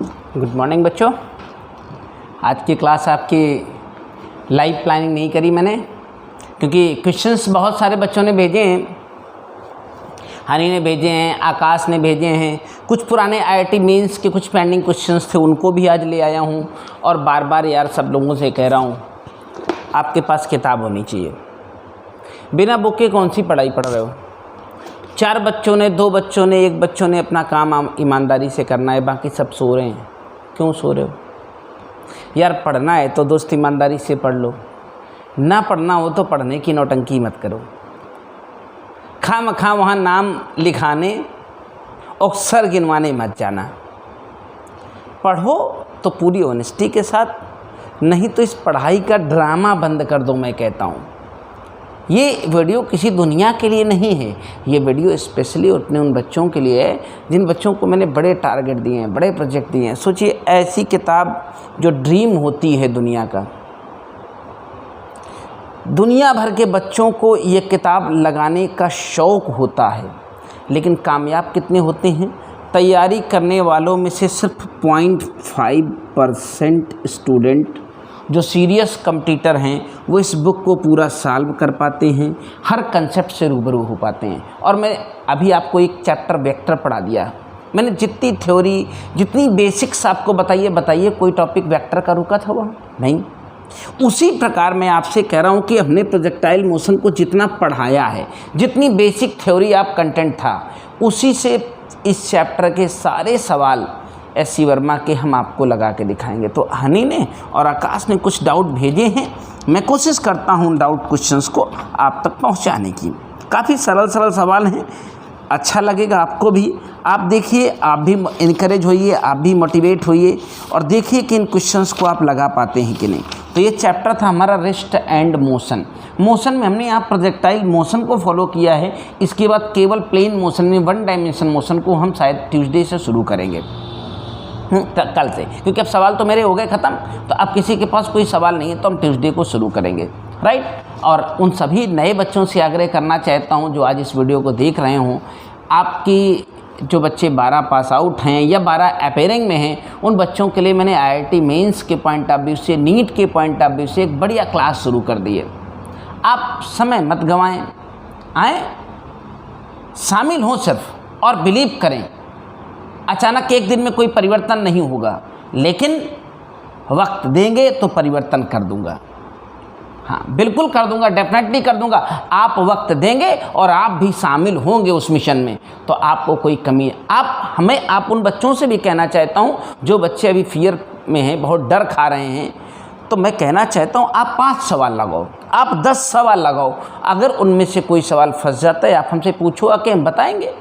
Good morning बच्चों। आज की क्लास आपकी लाइव प्लानिंग नहीं करी मैंने, क्योंकि क्वेश्चंस बहुत सारे बच्चों ने भेजे हैं। हनी ने भेजे हैं, आकाश ने भेजे हैं, कुछ पुराने आईआईटी मेंस के कुछ पेंडिंग क्वेश्चंस थे, उनको भी आज ले आया हूँ। और बार बार यार सब लोगों से कह रहा हूँ, आपके पास किताब होनी चाहिए। बिना बुक के कौन सी पढ़ाई पढ़ रहे हो? 4 बच्चों ने, 2 बच्चों ने, 1 बच्चों ने अपना काम ईमानदारी से करना है, बाकी सब सो रहे हैं। क्यों सो रहे हो यार? पढ़ना है तो दोस्त ईमानदारी से पढ़ लो, ना पढ़ना हो तो पढ़ने की नौटंकी मत करो। खामखा वहाँ नाम लिखाने, अक्सर गिनवाने मत जाना। पढ़ो तो पूरी ऑनेस्टी के साथ, नहीं तो इस पढ़ाई का ड्रामा बंद कर दो। मैं कहता हूँ ये वीडियो किसी दुनिया के लिए नहीं है, ये वीडियो स्पेशली अपने उन बच्चों के लिए है जिन बच्चों को मैंने बड़े टारगेट दिए हैं, बड़े प्रोजेक्ट दिए हैं। सोचिए, ऐसी किताब जो ड्रीम होती है दुनिया का, दुनिया भर के बच्चों को ये किताब लगाने का शौक़ होता है, लेकिन कामयाब कितने होते हैं? तैयारी करने वालों में से सिर्फ 0.5% स्टूडेंट जो सीरियस कॉम्पिटिटर हैं वो इस बुक को पूरा सॉल्व कर पाते हैं, हर कंसेप्ट से रूबरू हो पाते हैं। और मैं अभी आपको एक चैप्टर वेक्टर पढ़ा दिया। मैंने जितनी थ्योरी, जितनी बेसिक्स आपको बताइए, कोई टॉपिक वेक्टर का रुका था वहाँ? नहीं। उसी प्रकार मैं आपसे कह रहा हूँ कि हमने प्रोजेक्टाइल मोशन को जितना पढ़ाया है, जितनी बेसिक थ्योरी आप कंटेंट था, उसी से इस चैप्टर के सारे सवाल एस.सी. वर्मा के हम आपको लगा के दिखाएंगे। तो हनी ने और आकाश ने कुछ डाउट भेजे हैं, मैं कोशिश करता हूँ डाउट क्वेश्चंस को आप तक पहुँचाने की। काफ़ी सरल सवाल हैं, अच्छा लगेगा आपको भी। आप देखिए, आप भी इनकरेज होइए, आप भी मोटिवेट होइए और देखिए कि इन क्वेश्चंस को आप लगा पाते हैं कि नहीं। तो ये चैप्टर था हमारा रिस्ट एंड मोशन। मोशन में हमने यहाँ प्रोजेक्टाइल मोशन को फॉलो किया है। इसके बाद केवल प्लेन मोशन में 1 डायमेंशन मोशन को हम शायद ट्यूसडे से शुरू करेंगे, कल से, क्योंकि अब सवाल तो मेरे हो गए ख़त्म। तो अब किसी के पास कोई सवाल नहीं है तो हम ट्यूसडे को शुरू करेंगे, राइट। और उन सभी नए बच्चों से आग्रह करना चाहता हूं जो आज इस वीडियो को देख रहे हों, आपकी जो बच्चे 12 पास आउट हैं या 12 अपेयरिंग में हैं, उन बच्चों के लिए मैंने आईआईटी मेंस के पॉइंट ऑफ व्यू से, नीट के पॉइंट ऑफ व्यू से एक बढ़िया क्लास शुरू कर दी है। आप समय मत गंवाएं, आएँ, शामिल हों सिर्फ, और बिलीव करें अचानक एक दिन में कोई परिवर्तन नहीं होगा, लेकिन वक्त देंगे तो परिवर्तन कर दूंगा। हाँ, बिल्कुल कर दूंगा, डेफिनेटली कर दूंगा। आप वक्त देंगे और आप भी शामिल होंगे उस मिशन में, तो आपको कोई कमी आप उन बच्चों से भी कहना चाहता हूँ जो बच्चे अभी फियर में हैं, बहुत डर खा रहे हैं, तो मैं कहना चाहता हूँ आप 5 सवाल लगाओ, आप 10 सवाल लगाओ। अगर उनमें से कोई सवाल फंस जाता है, आप हमसे पूछो आके, हम बताएंगे।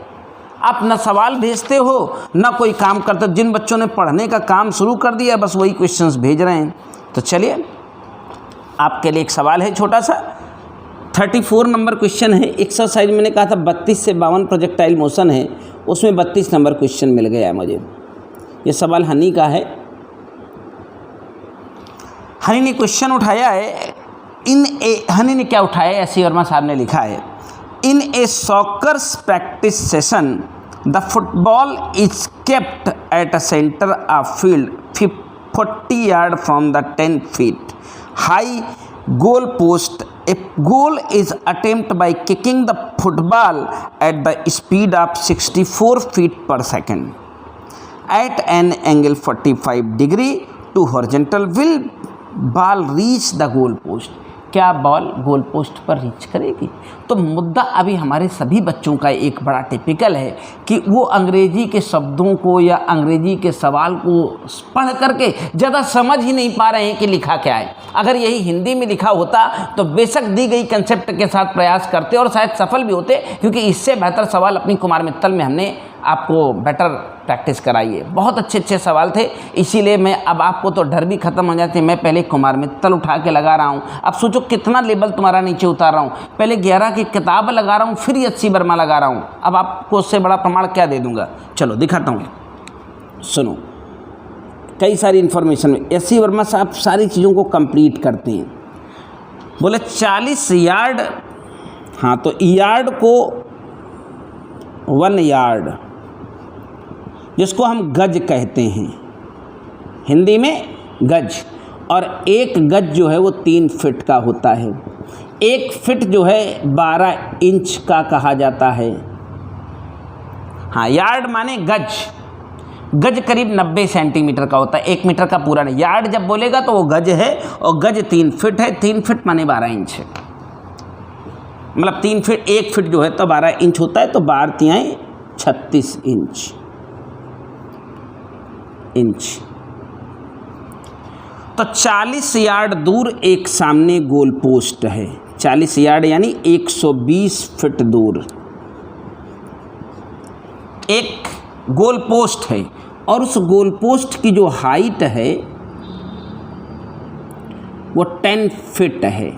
आप ना सवाल भेजते हो ना कोई काम करते। जिन बच्चों ने पढ़ने का काम शुरू कर दिया बस वही क्वेश्चंस भेज रहे हैं। तो चलिए, आपके लिए एक सवाल है छोटा सा, 34 नंबर क्वेश्चन है। एक्सरसाइज मैंने कहा था 32 से 52 प्रोजेक्टाइल मोशन है, उसमें 32 नंबर क्वेश्चन मिल गया है मुझे। ये सवाल हनी का है। हनी ने क्वेश्चन उठाया है, हनी ने क्या उठाया है? एस.सी. वर्मा साहब ने लिखा है, In a soccer's practice session, the football is kept at a center of field 40 yards from the 10 feet high goal post. A goal is attempted by kicking the football at the speed of 64 feet per second at an angle 45 degree to horizontal. Will ball reach the goal post? क्या ball goal post पर reach करेगी? तो मुद्दा अभी हमारे सभी बच्चों का एक बड़ा टिपिकल है कि वो अंग्रेजी के शब्दों को या अंग्रेजी के सवाल को पढ़ करके ज़्यादा समझ ही नहीं पा रहे हैं कि लिखा क्या है। अगर यही हिंदी में लिखा होता तो बेशक दी गई कंसेप्ट के साथ प्रयास करते और शायद सफल भी होते, क्योंकि इससे बेहतर सवाल अपनी कुमार मित्तल में हमने आपको बेटर प्रैक्टिस कराई है। बहुत अच्छे सवाल थे, इसीलिए मैं अब आपको तो डर भी ख़त्म हो जाते। मैं पहले कुमार मित्तल उठा के लगा रहा हूँ। अब सोचो कितना लेवल तुम्हारा नीचे उतार रहा हूँ। पहले 11 की किताब लगा रहा हूँ, फिर एस.सी. वर्मा लगा रहा हूँ। अब आपको उससे बड़ा प्रमाण क्या दे दूँगा? चलो दिखाता हूँ, सुनो। कई सारी इन्फॉर्मेशन में एस.सी. वर्मा साहब सारी चीज़ों को कंप्लीट करते हैं। बोले 40 यार्ड, हाँ तो यार्ड को 1 यार्ड जिसको हम गज कहते हैं, हिंदी में गज। और एक गज जो है वो 3 फीट का होता है। 1 फीट जो है 12 इंच का कहा जाता है। हाँ, यार्ड माने गज। गज करीब 90 सेंटीमीटर का होता है, 1 मीटर का पूरा नहीं। यार्ड जब बोलेगा तो वो गज है, और गज 3 फीट है। 3 फीट माने 12 इंच है, मतलब 3 फीट 1 फीट जो है तो 12 इंच होता है, तो 12 तिहाई 36 इंच। तो 40 यार्ड दूर एक सामने गोल पोस्ट है। 40 यार्ड यानी 120 फीट दूर एक गोल पोस्ट है, और उस गोल पोस्ट की जो हाइट है वो 10 फीट है।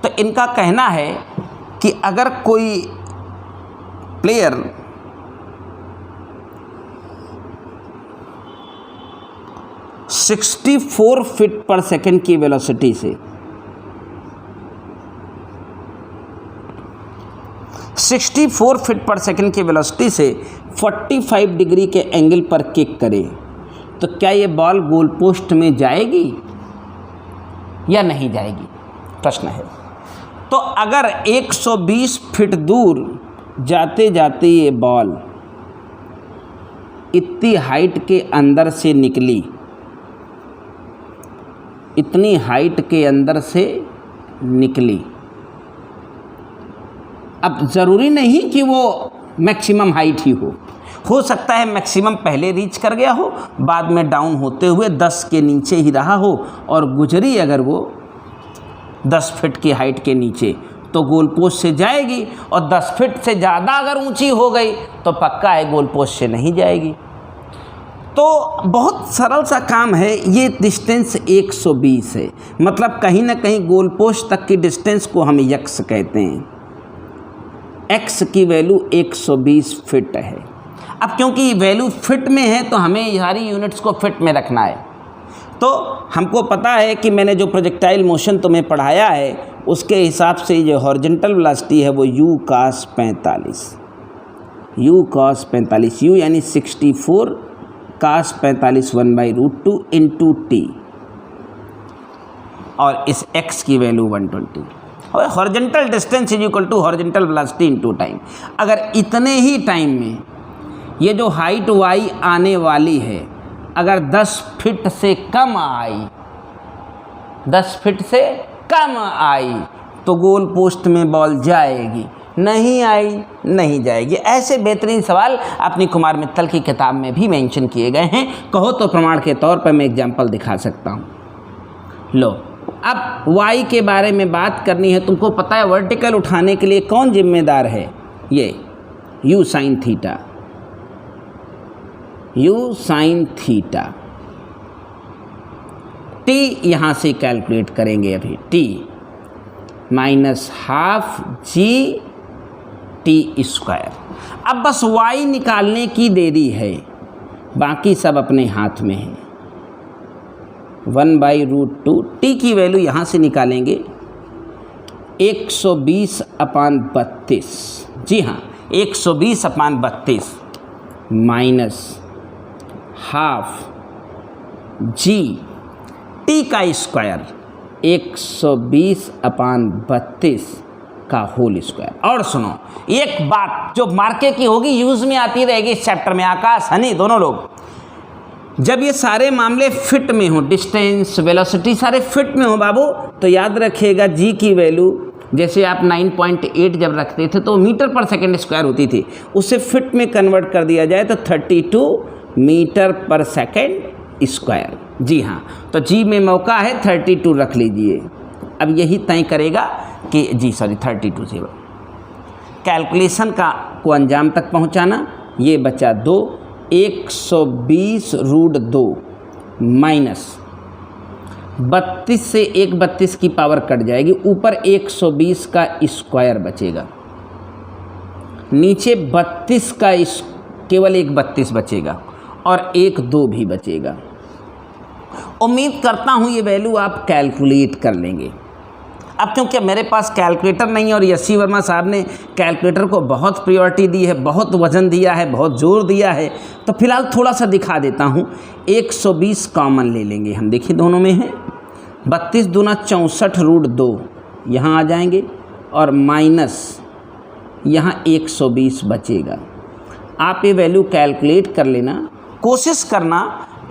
तो इनका कहना है कि अगर कोई प्लेयर (64 फीट पर सेकेंड की वेलोसिटी से 64 फीट पर सेकेंड की वेलोसिटी से 45 डिग्री के एंगल पर किक करे, तो क्या ये बॉल गोल पोस्ट में जाएगी या नहीं जाएगी, प्रश्न है। तो अगर 120 फीट दूर जाते जाते ये बॉल इतनी हाइट के अंदर से निकली, इतनी हाइट के अंदर से निकली, अब ज़रूरी नहीं कि वो मैक्सिमम हाइट ही हो सकता है मैक्सिमम पहले रीच कर गया हो, बाद में डाउन होते हुए 10 के नीचे ही रहा हो, और गुजरी अगर वो 10 फीट की हाइट के नीचे तो गोल पोस्ट से जाएगी, और 10 फीट से ज़्यादा अगर ऊंची हो गई तो पक्का है गोल पोस्ट से नहीं जाएगी। तो बहुत सरल सा काम है। ये डिस्टेंस 120 है, मतलब कहीं ना कहीं गोल पोस्ट तक की डिस्टेंस को हम यक्स कहते हैं। एक्स की वैल्यू 120 फिट है। अब क्योंकि वैल्यू फिट में है तो हमें सारी यूनिट्स को फिट में रखना है। तो हमको पता है कि मैंने जो प्रोजेक्टाइल मोशन तुम्हें पढ़ाया है उसके हिसाब से जो हॉरिजॉन्टल वेलोसिटी है वो u cos 45 u यानी 64 cos 45 1/√2 इंटू टी, और इस x की वैल्यू 120। और horizontal distance is equal to horizontal velocity into time. अगर इतने ही टाइम में ये जो हाइट y आने वाली है अगर 10 फीट से कम आई, 10 फीट से कम आई तो गोल पोस्ट में बॉल जाएगी, नहीं आई नहीं जाएगी। ऐसे बेहतरीन सवाल अपनी कुमार मित्तल की किताब में भी मेंशन किए गए हैं। कहो तो प्रमाण के तौर पर मैं एग्जाम्पल दिखा सकता हूँ। लो, अब y के बारे में बात करनी है। तुमको पता है वर्टिकल उठाने के लिए कौन जिम्मेदार है? ये u sin theta, u sin theta. t यहाँ से कैलकुलेट करेंगे अभी, t -12 g t स्क्वायर। अब बस y निकालने की देरी है, बाकी सब अपने हाथ में है। 1/√2 t की वैल्यू यहाँ से निकालेंगे 120/32। जी हाँ, 120/32 -12 g t का स्क्वायर 120/32 का होल स्क्वायर। और सुनो, एक बात जो मार्के की होगी, यूज में आती रहेगी इस चैप्टर में। आकाश, हनी, दोनों लोग, जब ये सारे मामले फिट में हो, डिस्टेंस, वेलोसिटी सारे फिट में हो बाबू, तो याद रखिएगा जी की वैल्यू जैसे आप 9.8 जब रखते थे तो मीटर पर सेकेंड स्क्वायर होती थी, उसे फिट में कन्वर्ट कर दिया जाए तो 32 मीटर पर सेकेंड स्क्वायर। जी हाँ, तो जी में मौका है 32 रख लीजिए। अब यही तय करेगा कि 32 से कैलकुलेशन को अंजाम तक पहुंचाना। ये बचा 2, 120√2 माइनस 32 से 1 की पावर कट जाएगी, ऊपर 120 का स्क्वायर बचेगा, नीचे 32 का केवल एक 32 बचेगा और 1 2 भी बचेगा। उम्मीद करता हूँ ये वैल्यू आप कैलकुलेट कर लेंगे। अब क्योंकि मेरे पास कैलकुलेटर नहीं है और यशी वर्मा साहब ने कैलकुलेटर को बहुत प्रायोरिटी दी है, बहुत वजन दिया है, बहुत जोर दिया है, तो फिलहाल थोड़ा सा दिखा देता हूँ। 120 कॉमन ले लेंगे हम, देखिए दोनों में है 32 दूना 64√2 यहाँ आ जाएंगे और माइनस यहाँ 120 बचेगा। आप ये वैल्यू कैलकुलेट कर लेना, कोशिश करना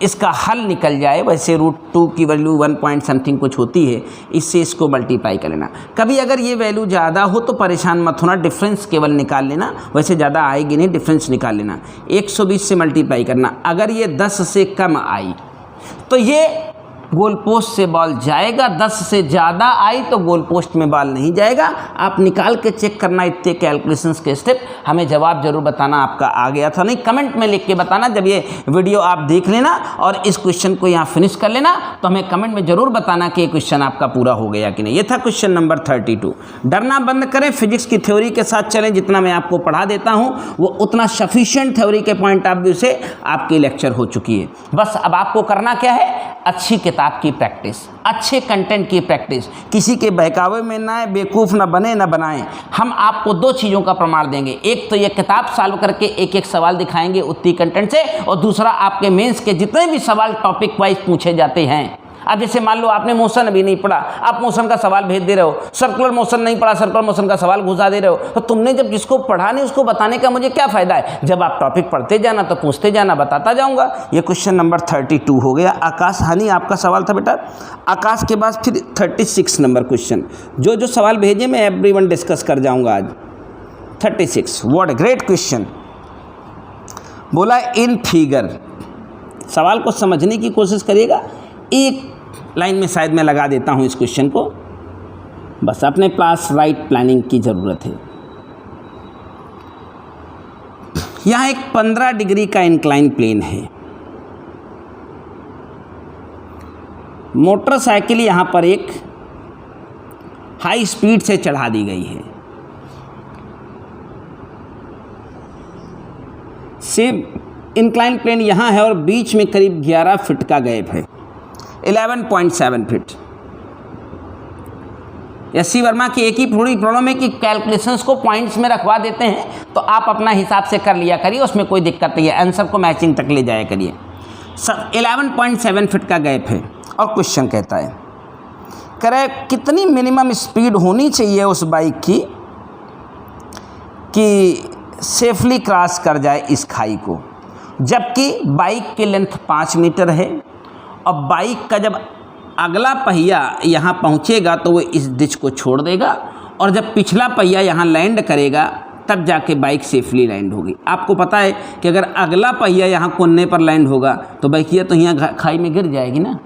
इसका हल निकल जाए। वैसे √2 की वैल्यू 1 पॉइंट समथिंग कुछ होती है, इससे इसको मल्टीप्लाई कर लेना। कभी अगर ये वैल्यू ज़्यादा हो तो परेशान मत होना, डिफरेंस केवल निकाल लेना, वैसे ज़्यादा आएगी नहीं, डिफरेंस निकाल लेना। 120 से मल्टीप्लाई करना, अगर ये 10 से कम आई तो ये गोल पोस्ट से बॉल जाएगा, 10 से ज़्यादा आई तो गोल पोस्ट में बॉल नहीं जाएगा। आप निकाल के चेक करना इतने कैलकुलेशंस के स्टेप, हमें जवाब जरूर बताना आपका आ गया था नहीं, कमेंट में लिख के बताना। जब ये वीडियो आप देख लेना और इस क्वेश्चन को यहाँ फिनिश कर लेना तो हमें कमेंट में ज़रूर बताना कि ये क्वेश्चन आपका पूरा हो गया कि नहीं। ये था क्वेश्चन नंबर 32। डरना बंद करें, फिजिक्स की थ्योरी के साथ चलें। जितना मैं आपको पढ़ा देता हूँ वो उतना सफिशिएंट थ्योरी के पॉइंट ऑफ व्यू से आपकी लेक्चर हो चुकी है। बस अब आपको करना क्या है, अच्छी किताब की प्रैक्टिस, अच्छे कंटेंट की प्रैक्टिस, किसी के बहकावे में ना आए, बेवकूफ़ ना बने ना बनाएं। हम आपको 2 चीज़ों का प्रमाण देंगे, एक तो ये किताब सॉल्व करके एक एक सवाल दिखाएंगे उतनी कंटेंट से, और दूसरा आपके मेंस के जितने भी सवाल टॉपिक वाइज पूछे जाते हैं। अब जैसे मान लो आपने मोशन अभी नहीं पढ़ा, आप मोशन का सवाल भेज दे रहे हो, सर्कुलर मोशन नहीं पढ़ा, सर्कुलर मोशन का सवाल घुसा दे रहे हो, तो तुमने जब जिसको पढ़ा नहीं उसको बताने का मुझे क्या फ़ायदा है। जब आप टॉपिक पढ़ते जाना तो पूछते जाना, बताता जाऊंगा। ये क्वेश्चन नंबर 32 हो गया। आकाश हनी आपका सवाल था बेटा। आकाश के बाद फिर 36 नंबर क्वेश्चन, जो सवाल भेजे मैं एवरीवन डिस्कस कर जाऊँगा आज। 36 व्हाट ग्रेट क्वेश्चन। बोला इन फिगर, सवाल को समझने की कोशिश करिएगा। एक लाइन में शायद मैं लगा देता हूं इस क्वेश्चन को, बस अपने पास राइट प्लानिंग की ज़रूरत है। यहाँ एक 15 डिग्री का इंक्लाइन प्लेन है, मोटरसाइकिल यहाँ पर एक हाई स्पीड से चढ़ा दी गई है। सेम इंक्लाइन प्लेन यहाँ है और बीच में करीब 11 फीट का गैप है, 11.7 फीट। यशी वर्मा की एक ही थोड़ी प्रॉब्लम है कि कैलकुलेशंस को पॉइंट्स में रखवा देते हैं, तो आप अपना हिसाब से कर लिया करिए, उसमें कोई दिक्कत नहीं है, आंसर को मैचिंग तक ले जाया करिए। 11.7 फीट का गैप है और क्वेश्चन कहता है करे कितनी मिनिमम स्पीड होनी चाहिए उस बाइक की कि सेफली क्रॉस कर जाए इस खाई को, जबकि बाइक की लेंथ 5 मीटर है और बाइक का जब अगला पहिया यहाँ पहुँचेगा तो वो इस डिच को छोड़ देगा और जब पिछला पहिया यहाँ लैंड करेगा तब जाके बाइक सेफली लैंड होगी। आपको पता है कि अगर अगला पहिया यहाँ कोने पर लैंड होगा तो बाइकिया तो यहाँ खाई में गिर जाएगी ना।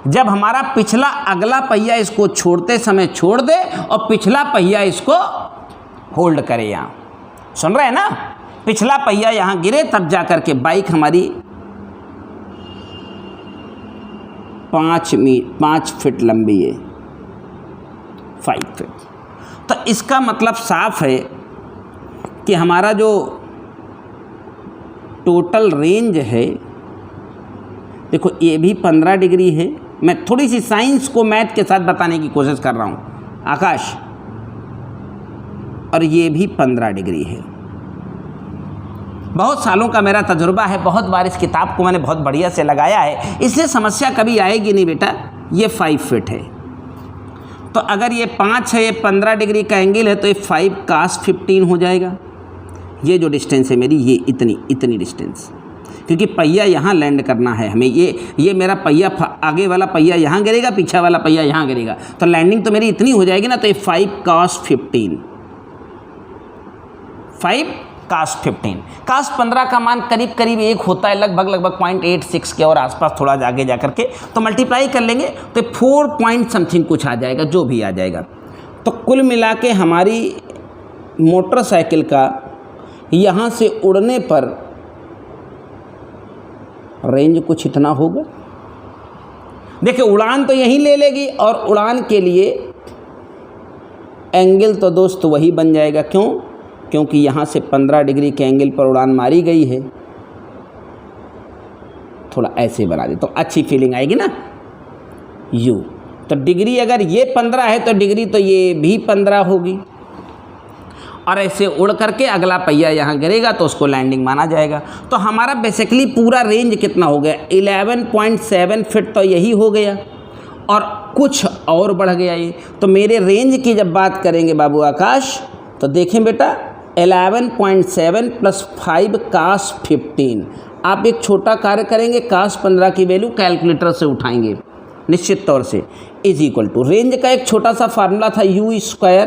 जब हमारा पिछला अगला पहिया इसको छोड़ते समय छोड़ दे और पिछला पहिया इसको होल्ड करे, यहाँ सुन रहे हैं ना, पिछला पहिया यहाँ गिरे तब जा कर के बाइक हमारी 5 फीट लंबी है, 5 फीट। तो इसका मतलब साफ है कि हमारा जो टोटल रेंज है, देखो ये भी 15 डिग्री है। मैं थोड़ी सी साइंस को मैथ के साथ बताने की कोशिश कर रहा हूँ आकाश, और ये भी 15 डिग्री है। बहुत सालों का मेरा तजुर्बा है, बहुत बार इस किताब को मैंने बहुत बढ़िया से लगाया है, इसलिए समस्या कभी आएगी नहीं बेटा। ये 5 फीट है, तो अगर ये 5 है, ये 15 डिग्री का एंगल है, तो ये 5 cos 15 हो जाएगा। ये जो डिस्टेंस है मेरी, ये इतनी डिस्टेंस, क्योंकि पहिया यहाँ लैंड करना है हमें। ये मेरा पहिया, आगे वाला पहिया यहाँ गिरेगा, पीछे वाला पहिया यहाँ गिरेगा, तो लैंडिंग तो मेरी इतनी हो जाएगी ना। तो ये 5 cos 15, 5 cos 15, cos 15 का मान करीब 1 होता है, लगभग 0.86 के और आसपास, थोड़ा आगे जा करके तो मल्टीप्लाई कर लेंगे तो 4 पॉइंट समथिंग कुछ आ जाएगा, जो भी आ जाएगा। तो कुल मिला के हमारी मोटरसाइकिल का यहाँ से उड़ने पर रेंज कुछ इतना होगा। देखिए उड़ान तो यहीं ले लेगी और उड़ान के लिए एंगल तो दोस्त वही बन जाएगा। क्योंकि यहाँ से 15 डिग्री के एंगल पर उड़ान मारी गई है। थोड़ा ऐसे बना दे तो अच्छी फीलिंग आएगी ना। यू तो डिग्री अगर ये 15 है तो डिग्री तो ये भी 15 होगी, और ऐसे उड़ करके अगला पहिया यहाँ गिरेगा तो उसको लैंडिंग माना जाएगा। तो हमारा बेसिकली पूरा रेंज कितना हो गया, 11.7 फीट तो यही हो गया, और कुछ और बढ़ गया ये। तो मेरे रेंज की जब बात करेंगे बाबू आकाश, तो देखें बेटा 11.7 + 5 cos 15। आप एक छोटा कार्य करेंगे, cos 15 की वैल्यू कैलकुलेटर से उठाएंगे निश्चित तौर से, इज इक्वल टू रेंज का एक छोटा सा फार्मूला था u²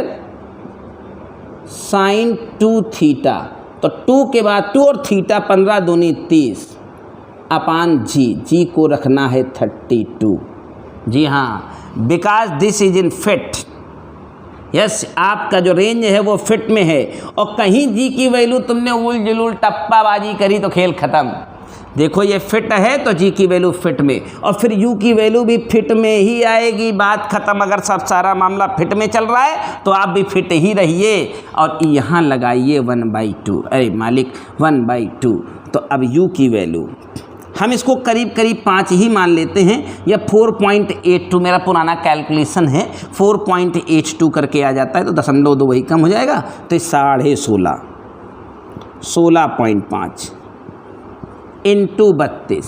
sin 2 थीटा, तो 2 के बाद 2 और थीटा 15 दूनी 30 अपान जी को रखना है 32। जी हाँ, because this is in fit. Yes, आपका जो रेंज है वो फिट में है, और कहीं जी की वैल्यू तुमने उल जुलूल टप्पाबाजी करी तो खेल ख़त्म। देखो ये फिट है तो जी की वैल्यू फिट में, और फिर यू की वैल्यू भी फिट में ही आएगी, बात ख़त्म। अगर सब सारा मामला फिट में चल रहा है तो आप भी फिट ही रहिए, और यहाँ लगाइए 1/2। अरे मालिक 1/2, तो अब यू की वैल्यू हम इसको करीब करीब 5 ही मान लेते हैं, या 4.82 मेरा पुराना कैलकुलेशन है, 4.82 करके आ जाता है, तो 0.2 वही कम हो जाएगा, तो 16.5 16.5 इंटू 32,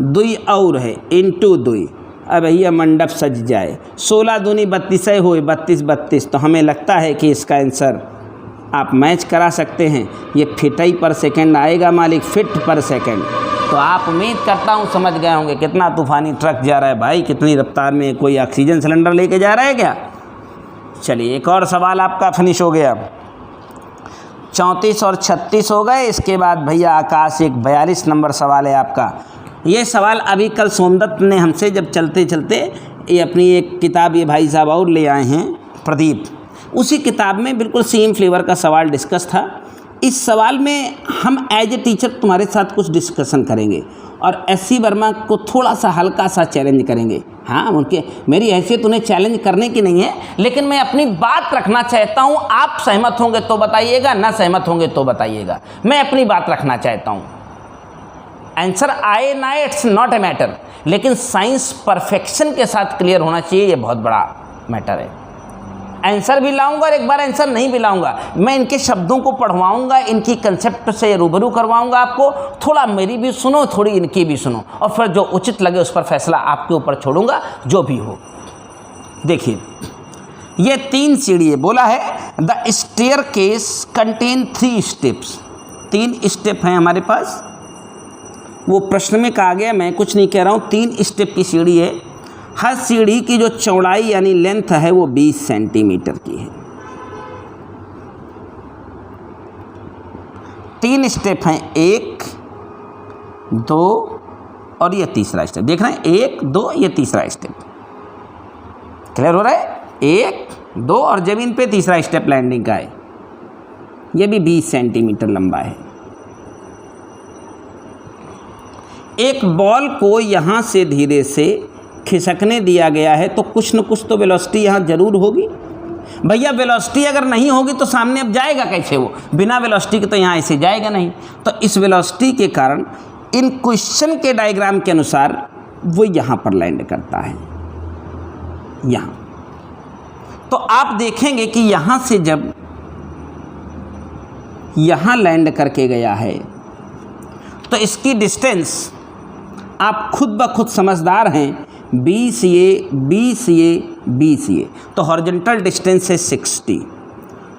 2 और है इंटू 2। अब भैया मंडप सज जाए, 16 दूनी 32 हो 32, तो हमें लगता है कि इसका आंसर आप मैच करा सकते हैं। ये फिटाई पर सेकंड आएगा मालिक, फिट पर सेकंड। तो आप उम्मीद करता हूँ समझ गए होंगे कितना तूफ़ानी ट्रक जा रहा है भाई, कितनी रफ्तार में, कोई ऑक्सीजन सिलेंडर लेके जा रहा है क्या। चलिए एक और सवाल आपका फिनिश हो गया, 34 और 36 हो गए। इसके बाद भैया आकाश एक 42 नंबर सवाल है आपका। ये सवाल अभी कल सोमदत्त ने हमसे जब चलते चलते ये अपनी एक किताब ये भाई साहब और ले आए हैं प्रदीप, उसी किताब में बिल्कुल सेम फ्लेवर का सवाल डिस्कस था। इस सवाल में हम एज ए टीचर तुम्हारे साथ कुछ डिस्कशन करेंगे, और SC वर्मा को थोड़ा सा हल्का सा चैलेंज करेंगे। हाँ, उनके मेरी हैसियत उन्हें चैलेंज करने की नहीं है, लेकिन मैं अपनी बात रखना चाहता हूँ। आप सहमत होंगे तो बताइएगा, ना सहमत होंगे तो बताइएगा। मैं अपनी बात रखना चाहता हूँ, आंसर आए ना इट्स नॉट ए मैटर, लेकिन साइंस परफेक्शन के साथ क्लियर होना चाहिए, ये बहुत बड़ा मैटर है। आंसर भी लाऊंगा और एक बार आंसर नहीं भी लाऊंगा, मैं इनके शब्दों को पढ़वाऊंगा, इनकी कंसेप्ट से रूबरू करवाऊंगा आपको। थोड़ा मेरी भी सुनो, थोड़ी इनकी भी सुनो, और फिर जो उचित लगे उस पर फैसला आपके ऊपर छोड़ूंगा, जो भी हो। देखिए ये 3 सीढ़ी बोला है, the staircase contain 3 steps. 3 step हैं हमारे पास, वो प्रश्न में कहा गया, मैं कुछ नहीं कह रहा हूँ। 3 स्टेप की सीढ़ी है, हर सीढ़ी की जो चौड़ाई यानी लेंथ है वो 20 सेंटीमीटर की है। 3 स्टेप हैं, 1, 2 और ये तीसरा स्टेप। देख रहे हैं 1, 2, ये तीसरा स्टेप। क्लियर हो रहा है, 1, 2 और जमीन पे तीसरा स्टेप लैंडिंग का है, ये भी 20 सेंटीमीटर लंबा है। एक बॉल को यहाँ से धीरे से खिसकने दिया गया है, तो कुछ न कुछ तो वेलोसिटी यहाँ जरूर होगी। भैया वेलोसिटी अगर नहीं होगी तो सामने अब जाएगा कैसे, वो बिना वेलोसिटी के तो यहाँ ऐसे जाएगा नहीं। तो इस वेलोसिटी के कारण इन क्वेश्चन के डायग्राम के अनुसार वो यहाँ पर लैंड करता है, यहाँ। तो आप देखेंगे कि यहाँ से जब यहाँ लैंड करके गया है तो इसकी डिस्टेंस आप खुद ब खुद समझदार हैं, 20 ये 20 ये 20 ये, तो हॉरिजॉन्टल डिस्टेंस है 60।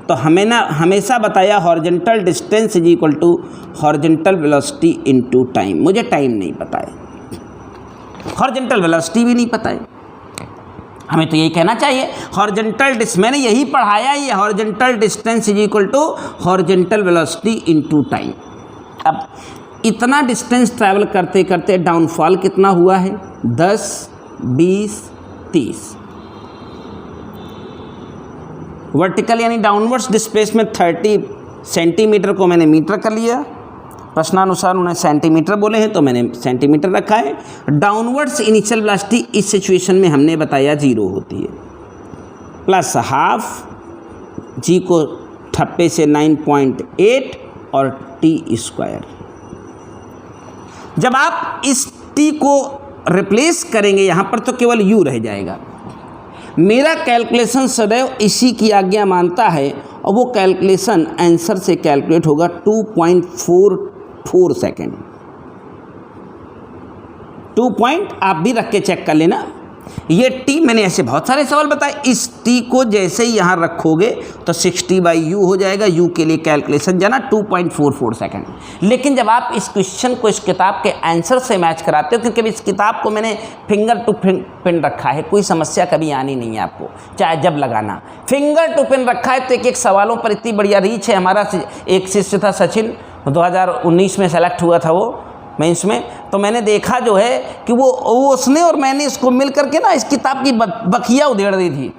तो हमें ना हमेशा बताया horizontal distance is equal to horizontal velocity into time. मुझे टाइम नहीं पता है, हॉरिजॉन्टल वेलोसिटी भी नहीं पता है, हमें तो यही कहना चाहिए हॉरिजॉन्टल मैंने यही पढ़ाया, ये horizontal distance is equal to horizontal velocity into time. अब इतना डिस्टेंस ट्रैवल करते करते डाउनफॉल कितना हुआ है, 10, 20, 30। वर्टिकल यानी डाउनवर्ड्स डिस्प्लेसमेंट 30 सेंटीमीटर को मैंने मीटर कर लिया, प्रश्नानुसार उन्हें सेंटीमीटर बोले हैं तो मैंने सेंटीमीटर रखा है। डाउनवर्ड्स इनिशियल वेलोसिटी इस सिचुएशन में हमने बताया 0 होती है, प्लस हाफ जी को ठप्पे से 9.8 और t²। जब आप इस t को रिप्लेस करेंगे यहाँ पर तो केवल u रह जाएगा, मेरा कैलकुलेशन सदैव इसी की आज्ञा मानता है और वो कैलकुलेशन आंसर से कैलकुलेट होगा 2.44 सेकेंड। 2 पॉइंट आप भी रख के चेक कर लेना। ये टी मैंने ऐसे बहुत सारे सवाल बताए, इस टी को जैसे ही यहाँ रखोगे तो 60/u हो जाएगा। u के लिए कैलकुलेशन जाना 2.44 सेकेंड। लेकिन जब आप इस क्वेश्चन को इस किताब के आंसर से मैच कराते हो, क्योंकि इस किताब को मैंने फिंगर टू पिन रखा है, कोई समस्या कभी आनी नहीं है आपको, चाहे जब लगाना। फिंगर टू पिन रखा है तो एक एक सवालों पर इतनी बढ़िया रीच है। हमारा एक शिष्य था सचिन, 2019 में सेलेक्ट हुआ था वो मेंस में, तो मैंने देखा जो है कि वो उसने और मैंने इसको मिल करके ना इस किताब की बखिया उधेड़ दी थी।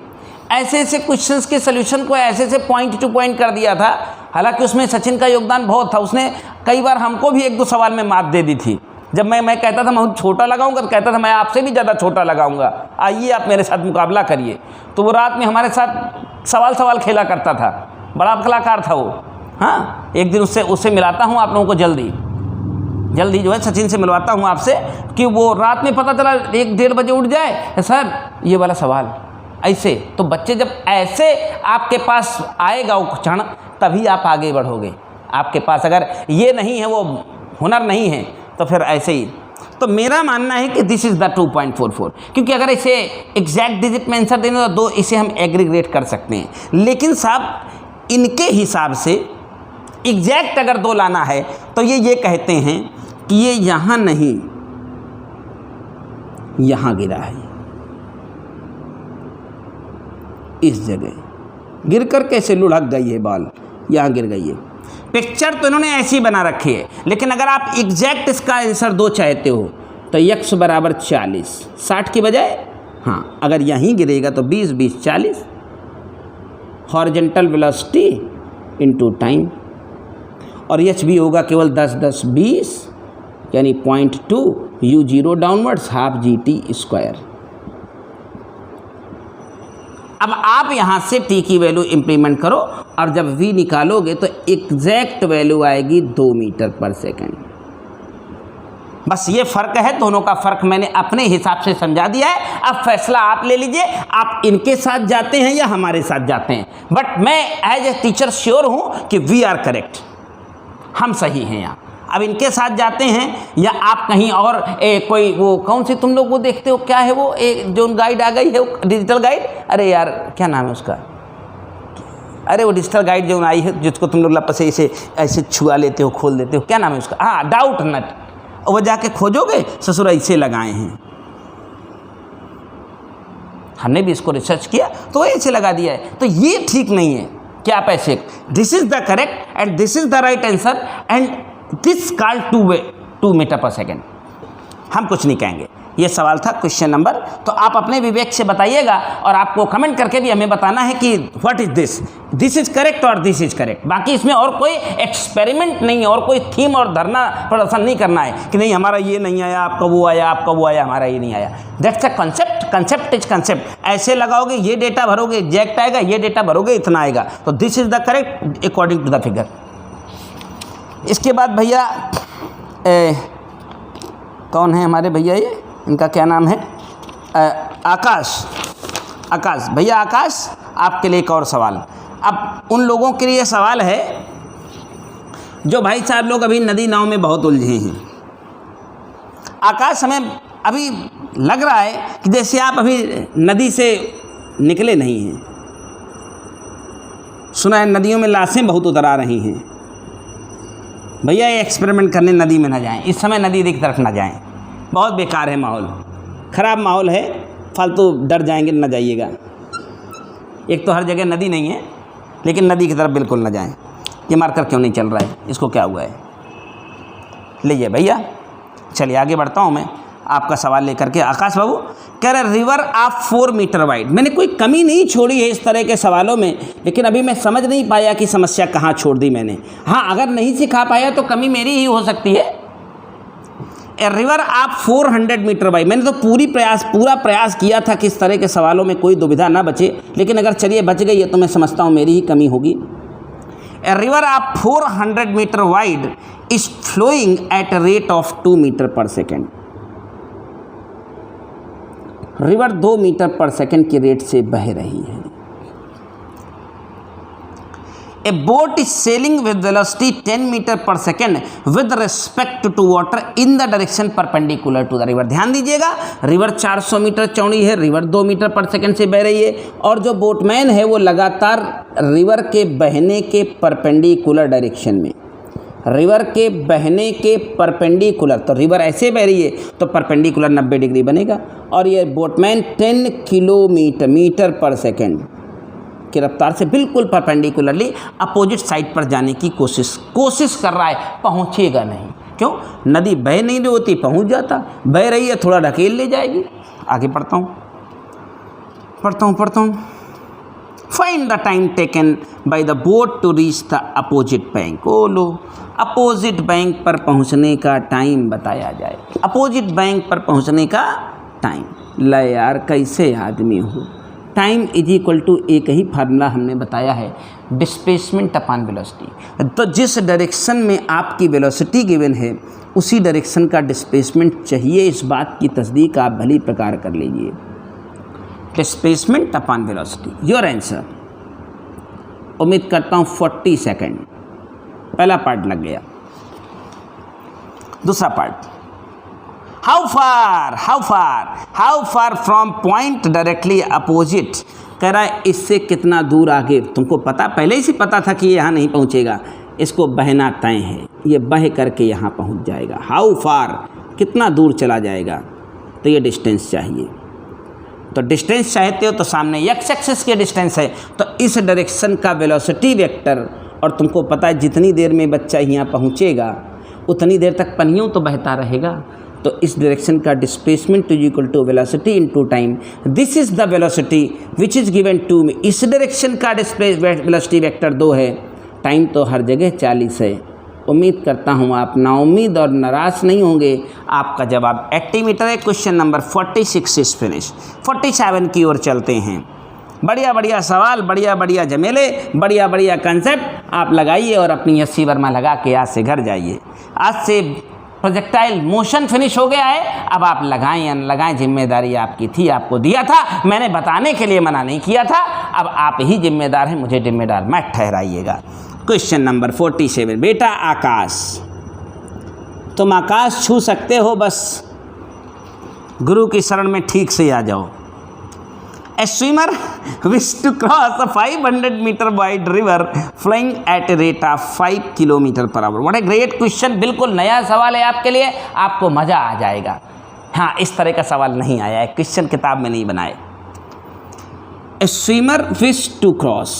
ऐसे ऐसे क्वेश्चंस के सोल्यूशन को ऐसे ऐसे पॉइंट टू पॉइंट कर दिया था। हालांकि उसमें सचिन का योगदान बहुत था, उसने कई बार हमको भी 1-2 सवाल में मात दे दी थी। जब मैं कहता था मैं छोटा लगाऊंगा तो कहता था मैं आपसे भी ज़्यादा छोटा लगाऊंगा, आइए आप मेरे साथ मुकाबला करिए। तो वो रात में हमारे साथ सवाल खेला करता था, बड़ा कलाकार था वो। हाँ, एक दिन उससे मिलाता हूँ आप लोगों को जल्दी जो है सचिन से मिलवाता हूँ आपसे, कि वो रात में पता चला 1-1:30 बजे उठ जाए, सर ये वाला सवाल ऐसे। तो बच्चे जब ऐसे आपके पास आएगा वो क्षण, तभी आप आगे बढ़ोगे। आपके पास अगर ये नहीं है, वो हुनर नहीं है, तो फिर ऐसे ही। तो मेरा मानना है कि दिस इज़ द 2.44, क्योंकि अगर इसे एग्जैक्ट डिजिट में आंसर देना तो इसे हम एग्रीगेट कर सकते हैं। लेकिन साहब इनके हिसाब से एग्जैक्ट अगर 2 लाना है तो ये कहते हैं कि ये यहाँ नहीं, यहाँ गिरा है, इस जगह गिर कर कैसे लुढ़क गई है बॉल, यहाँ गिर गई है। पिक्चर तो इन्होंने ऐसी बना रखी है, लेकिन अगर आप एग्जैक्ट इसका आंसर 2 चाहते हो तो x बराबर 40, 60 की बजाय। हाँ, अगर यहीं गिरेगा तो 20 40, हॉरिजॉन्टल वेलोसिटी इनटू टाइम, और एच भी होगा केवल 10 20, यानी 0.2, u0 डाउनवर्ड्स ½ GT²। अब आप यहाँ से t की वैल्यू इंप्लीमेंट करो और जब v निकालोगे तो एग्जैक्ट वैल्यू आएगी 2 मीटर पर सेकेंड। बस ये फ़र्क है, दोनों का फ़र्क मैंने अपने हिसाब से समझा दिया है। अब फैसला आप ले लीजिए, आप इनके साथ जाते हैं या हमारे साथ जाते हैं। बट मैं एज ए टीचर श्योर हूँ कि वी आर करेक्ट, हम सही हैं यहाँ। अब इनके साथ जाते हैं या आप कहीं और कोई वो कौन सी तुम लोग वो देखते हो, क्या है वो जो गाइड आ गई है, वो डिजिटल गाइड, अरे यार क्या नाम है उसका, अरे वो डिजिटल गाइड जो आई है जिसको तुम लोग लप से ऐसे छुआ लेते हो, खोल देते हो, क्या नाम है उसका, हाँ डाउट नट, वो जाके खोजोगे ससुर ऐसे लगाए हैं। हमने भी इसको रिसर्च किया तो ऐसे लगा दिया है, तो ये ठीक नहीं है कि आप ऐसे, this is the correct and this is the right answer and this called 2 metre per second. हम कुछ नहीं कहेंगे। ये सवाल था क्वेश्चन नंबर। तो आप अपने विवेक से बताइएगा और आपको कमेंट करके भी हमें बताना है कि what is this is correct और दिस इज करेक्ट। बाकी इसमें और कोई एक्सपेरिमेंट नहीं है और कोई थीम और धरना प्रदर्शन नहीं करना है कि नहीं हमारा ये नहीं आया, आपका वो आया, आपका वो आया, हमारा ये नहीं आया। That's a concept is concept. ऐसे लगाओगे ये डेटा भरोगे एग्जैक्ट आएगा, ये डेटा भरोगे इतना आएगा। तो this is the correct according to the figure. इसके बाद भैया कौन है हमारे भैया, ये इनका क्या नाम है, आकाश भैया। आकाश आपके लिए एक और सवाल। अब उन लोगों के लिए सवाल है जो भाई साहब लोग अभी नदी नाव में बहुत उलझे हैं। आकाश, हमें अभी लग रहा है कि जैसे आप अभी नदी से निकले नहीं हैं। सुना है नदियों में लाशें बहुत उतर आ रही हैं। भैया ये एक्सपेरिमेंट करने नदी में ना जाएं, इस समय नदी की तरफ ना जाएं, बहुत बेकार है माहौल, ख़राब माहौल है, फालतू डर जाएंगे, ना जाइएगा। एक तो हर जगह नदी नहीं है, लेकिन नदी की तरफ बिल्कुल ना जाएं। ये मार्कर क्यों नहीं चल रहा है, इसको क्या हुआ है? लीजिए भैया, चलिए आगे बढ़ता हूँ मैं आपका सवाल लेकर के। आकाश बाबू कह रहे रिवर ऑफ 4 मीटर वाइड। मैंने कोई कमी नहीं छोड़ी है इस तरह के सवालों में, लेकिन अभी मैं समझ नहीं पाया कि समस्या कहाँ छोड़ दी मैंने। हाँ, अगर नहीं सिखा पाया तो कमी मेरी ही हो सकती है। A river of 400 metre wide, मैंने तो पूरा प्रयास किया था कि इस तरह के सवालों में कोई दुविधा ना बचे, लेकिन अगर चलिए बच गई है तो मैं समझता हूँ मेरी ही कमी होगी। A river of 400 metre wide is flowing at a rate of 2 metre per second. River 2 metre per second की रेट से बह रही है। A boat is sailing with velocity 10 metre per second with respect to water in the direction perpendicular to the river. ध्यान दीजिएगा, river 400 metre चौड़ी है, river 2 metre per second से बह रही है, और जो बोटमैन है वो लगातार रिवर के बहने के परपेंडिकुलर डायरेक्शन में, रिवर के बहने के परपेंडिकुलर, तो रिवर ऐसे बह रही है तो परपेंडिकुलर 90 डिग्री बनेगा, और ये बोटमैन 10 किलोमीटर पर सेकेंड की रफ्तार से बिल्कुल परपेंडिकुलरली अपोजिट साइड पर जाने की कोशिश कर रहा है। पहुंचेगा नहीं, क्यों? नदी बह नहीं रही होती, पहुंच जाता, बह रही है थोड़ा ढकेल ले जाएगी। आगे पढ़ता हूँ। Find the time taken by the boat to reach the opposite bank. ओ लो, अपोजिट बैंक पर पहुंचने का टाइम बताया जाए, अपोजिट बैंक पर पहुंचने का टाइम। ला यार, कैसे आदमी हो। टाइम इज इक्वल टू एक ही फार्मूला हमने बताया है, डिस्प्लेसमेंट अपॉन वेलोसिटी। तो जिस डायरेक्शन में आपकी वेलोसिटी गिवन है उसी डायरेक्शन का डिस्प्लेसमेंट चाहिए, इस बात की तस्दीक आप भली प्रकार कर लीजिए। Displacement upon velocity, your answer. उम्मीद करता हूँ 40 सेकेंड। पहला पार्ट लग गया। दूसरा part, how far from point directly opposite. कह रहा है इससे कितना दूर आगे। तुमको पता, पहले ही से पता था कि ये यहाँ नहीं पहुँचेगा, इसको बहना तय है, ये बह करके यहाँ पहुँच जाएगा। हाउ फार, कितना दूर चला जाएगा, तो ये डिस्टेंस चाहिए। तो डिस्टेंस चाहते हो तो सामने एक्स एक्सिस के डिस्टेंस है, तो इस डायरेक्शन का वेलोसिटी वेक्टर, और तुमको पता है जितनी देर में बच्चा यहाँ पहुँचेगा उतनी देर तक पनियों तो बहता रहेगा, तो इस डायरेक्शन का displacement is equal to velocity into time. This is the velocity which is given to me. इस डायरेक्शन का वेलोसिटी वेक्टर 2 है, टाइम तो हर जगह 40 है। उम्मीद करता हूँ आप नाउम्मीद और नाराज़ नहीं होंगे। आपका जवाब 80 मीटर है। Question number 46 is finish. 47 की ओर चलते हैं। बढ़िया बढ़िया सवाल, बढ़िया बढ़िया जमेले, बढ़िया बढ़िया कंसेप्ट आप लगाइए और अपनी 80 वर्मा लगा के आज से घर जाइए। आज से प्रोजेक्टाइल मोशन फिनिश हो गया है, अब आप लगाएं या न लगाएं, जिम्मेदारी आपकी थी, आपको दिया था, मैंने बताने के लिए मना नहीं किया था। अब आप ही जिम्मेदार हैं, मुझे जिम्मेदार मत ठहराइएगा। क्वेश्चन नंबर 47, बेटा आकाश, तुम आकाश छू सकते हो, बस गुरु की शरण में ठीक से आ जाओ। A swimmer wished to cross a 500 meter wide river flying at a rate of 5 kilometre per hour. What a great question। बिल्कुल नया सवाल है आपके लिए, आपको मज़ा आ जाएगा। हाँ, इस तरह का सवाल नहीं आया है, क्वेश्चन किताब में नहीं बनाए। A swimmer wished to cross,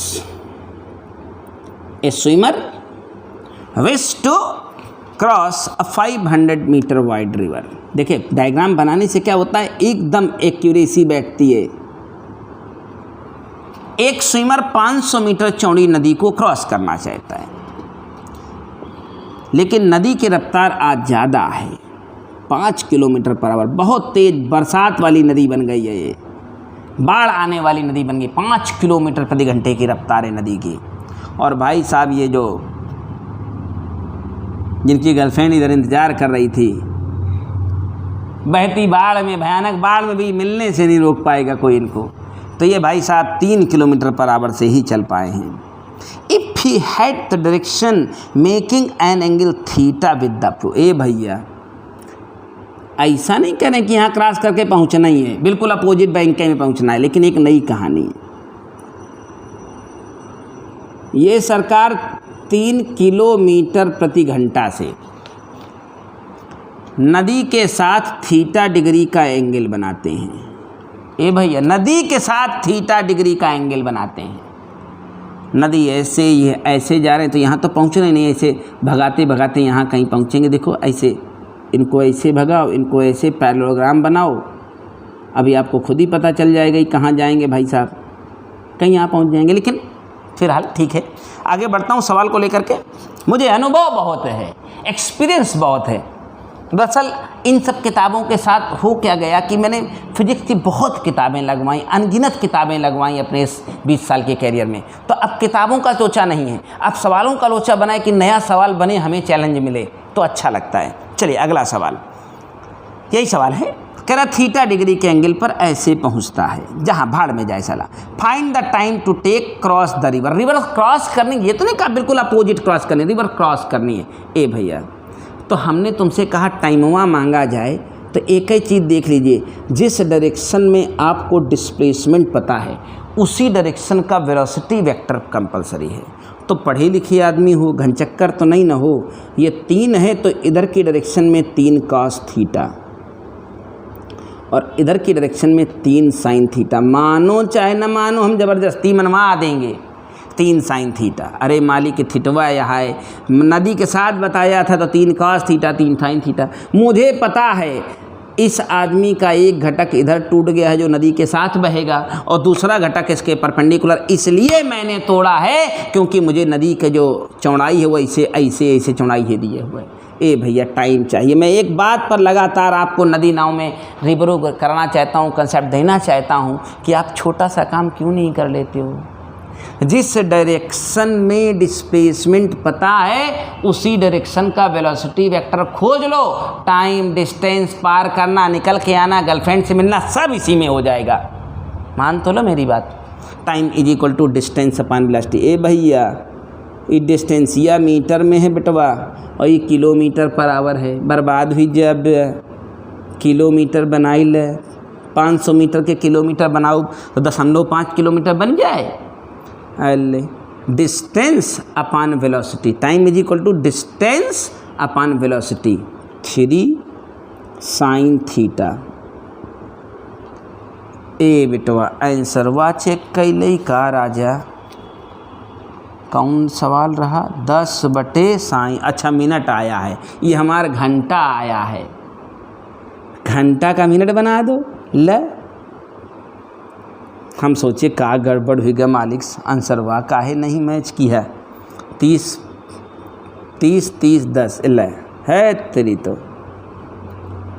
a swimmer wished to cross a 500 meter wide river। देखिए डायग्राम बनाने से क्या होता है, एकदम एक्यूरेसी बैठती है। एक स्विमर 500 मीटर चौड़ी नदी को क्रॉस करना चाहता है, लेकिन नदी की रफ्तार आज ज़्यादा है, 5 किलोमीटर पर आवर। बहुत तेज़ बरसात वाली नदी बन गई है, ये बाढ़ आने वाली नदी बन गई। 5 किलोमीटर प्रति घंटे की रफ्तार है नदी की। और भाई साहब, ये जो जिनकी गर्लफ्रेंड इधर इंतज़ार कर रही थी, बहती बाढ़ में, भयानक बाढ़ में भी मिलने से नहीं रोक पाएगा कोई इनको, तो ये भाई साहब 3 किलोमीटर पर आवर से ही चल पाए हैं। If he had the direction making an angle theta with the प्रो। ए भैया, ऐसा नहीं कह रहे कि यहाँ क्रॉस करके पहुँचना ही है, बिल्कुल अपोजिट बैंक में पहुँचना है, लेकिन एक नई कहानी। ये सरकार 3 किलोमीटर प्रति घंटा से नदी के साथ थीटा डिग्री का एंगल बनाते हैं। ए भैया, नदी के साथ थीटा डिग्री का एंगल बनाते हैं। नदी ऐसे ये ऐसे जा रहे हैं तो यहाँ तो पहुँचना नहीं, ऐसे भगाते भगाते यहाँ कहीं पहुँचेंगे। देखो ऐसे, इनको ऐसे भगाओ, इनको ऐसे पैरेललोग्राम बनाओ, अभी आपको खुद ही पता चल जाएगा कि कहाँ जाएंगे भाई साहब, कहीं यहाँ पहुँच जाएंगे। लेकिन फिलहाल ठीक है, आगे बढ़ता हूँ सवाल को लेकर के। मुझे अनुभव बहुत है, एक्सपीरियंस बहुत है। दरअसल इन सब किताबों के साथ हो क्या गया कि मैंने फिजिक्स की बहुत किताबें लगवाई, अनगिनत किताबें लगवाई अपने इस 20 साल के कैरियर में। तो अब किताबों का लोचा नहीं है, अब सवालों का लोचा बनाए कि नया सवाल बने, हमें चैलेंज मिले तो अच्छा लगता है। चलिए अगला सवाल, यही सवाल है कह रहा थीटा डिग्री के एंगल पर ऐसे पहुंचता है, जहां भाड़ में जाए साला। Find the time to take cross the river. River cross करनी, ये तो नहीं कहा बिल्कुल अपोजिट क्रॉस करनी, रिवर क्रॉस करनी है। ए भैया, तो हमने तुमसे कहा टाइमवा मांगा जाए, तो एक ही चीज़ देख लीजिए, जिस डायरेक्शन में आपको डिस्प्लेसमेंट पता है उसी डायरेक्शन का वेलोसिटी वेक्टर कंपलसरी है। तो पढ़े लिखे आदमी हो, घनचक्कर तो नहीं ना हो। ये 3 है तो इधर की डायरेक्शन में 3 cos थीटा और इधर की डायरेक्शन में 3 sin थीटा। मानो चाहे ना मानो, हम ज़बरदस्ती मनवा देंगे 3 sin थीटा। अरे मालिक थीटवा यहाँ है, नदी के साथ बताया था तो 3 cos थीटा 3 sin थीटा। मुझे पता है इस आदमी का एक घटक इधर टूट गया है जो नदी के साथ बहेगा और दूसरा घटक इसके परपेंडिकुलर, इसलिए मैंने तोड़ा है क्योंकि मुझे नदी के जो चौड़ाई है वो ऐसे चौड़ाई है दिए हुए। ए भैया टाइम चाहिए। मैं एक बात पर लगातार आपको नदी नाव में रिवरू करना चाहता हूँ, कंसेप्ट देना चाहता हूँ कि आप छोटा सा काम क्यों नहीं कर लेते हो। जिस डायरेक्शन में डिस्प्लेसमेंट पता है उसी डायरेक्शन का वेलोसिटी वेक्टर खोज लो। टाइम, डिस्टेंस, पार करना, निकल के आना, गर्लफ्रेंड से मिलना, सब इसी में हो जाएगा। मान तो लो मेरी बात। Time is equal to distance upon velocity. ए भैया, ये डिस्टेंसिया मीटर में है बेटवा और ये किलोमीटर पर आवर है। बर्बाद हुई जब किलोमीटर बनाई ले, 500 मीटर के किलोमीटर बनाओ तो 0.5 किलोमीटर बन जाए। अल्ले, distance upon velocity, time is equal to distance upon velocity 3 sin theta. ए बेटवा आंसर वा चेक कैले का राजा। कौन सवाल रहा? 10/sin। अच्छा मिनट आया है, ये हमारा घंटा आया है। घंटा का मिनट बना दो। ल हम सोचे का गड़बड़ हुई गा मालिक, आंसर वाह काहे नहीं मैच की है। 30 10 ले है तेरी तो।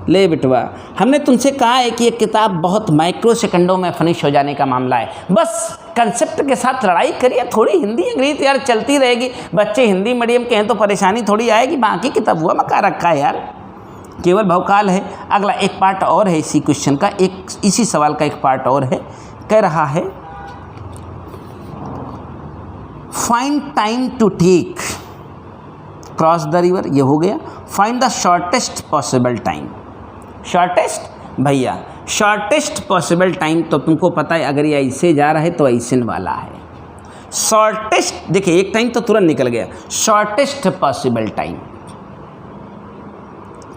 ले बेटवा, हमने तुमसे कहा है कि ये किताब बहुत माइक्रो सेकंडों में फिनिश हो जाने का मामला है। बस कंसेप्ट के साथ लड़ाई करिए, थोड़ी हिंदी अंग्रेजी तो यार चलती रहेगी। बच्चे हिंदी मीडियम के हैं तो परेशानी थोड़ी आएगी, बाकी किताब हुआ मका रखा है यार, केवल भवकाल है। अगला एक पार्ट और है इसी क्वेश्चन का, एक इसी सवाल का एक पार्ट और है। कह रहा है find time to take cross the river, ये हो गया। Find the shortest possible time. Shortest भैया, शॉर्टेस्ट पॉसिबल टाइम तो तुमको पता है, अगर ये ऐसे जा रहा है तो ऐसे वाला है। शॉर्टेस्ट देखिए, एक टाइम तो तुरंत निकल गया, शॉर्टेस्ट पॉसिबल टाइम।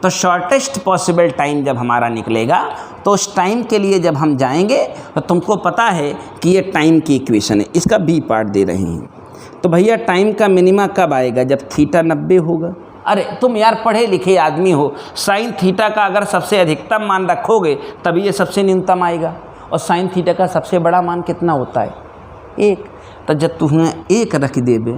तो शॉर्टेस्ट पॉसिबल टाइम जब हमारा निकलेगा तो उस टाइम के लिए जब हम जाएंगे तो तुमको पता है कि ये टाइम की इक्वेशन है, इसका बी पार्ट दे रहे हैं। तो भैया टाइम का मिनिमा कब आएगा? जब थीटा 90 होगा। अरे तुम यार पढ़े लिखे आदमी हो, साइन थीटा का अगर सबसे अधिकतम मान रखोगे तभी ये सबसे न्यूनतम आएगा। और साइन थीटा का सबसे बड़ा मान कितना होता है? 1। तो जब तुम्हें 1 रख देबे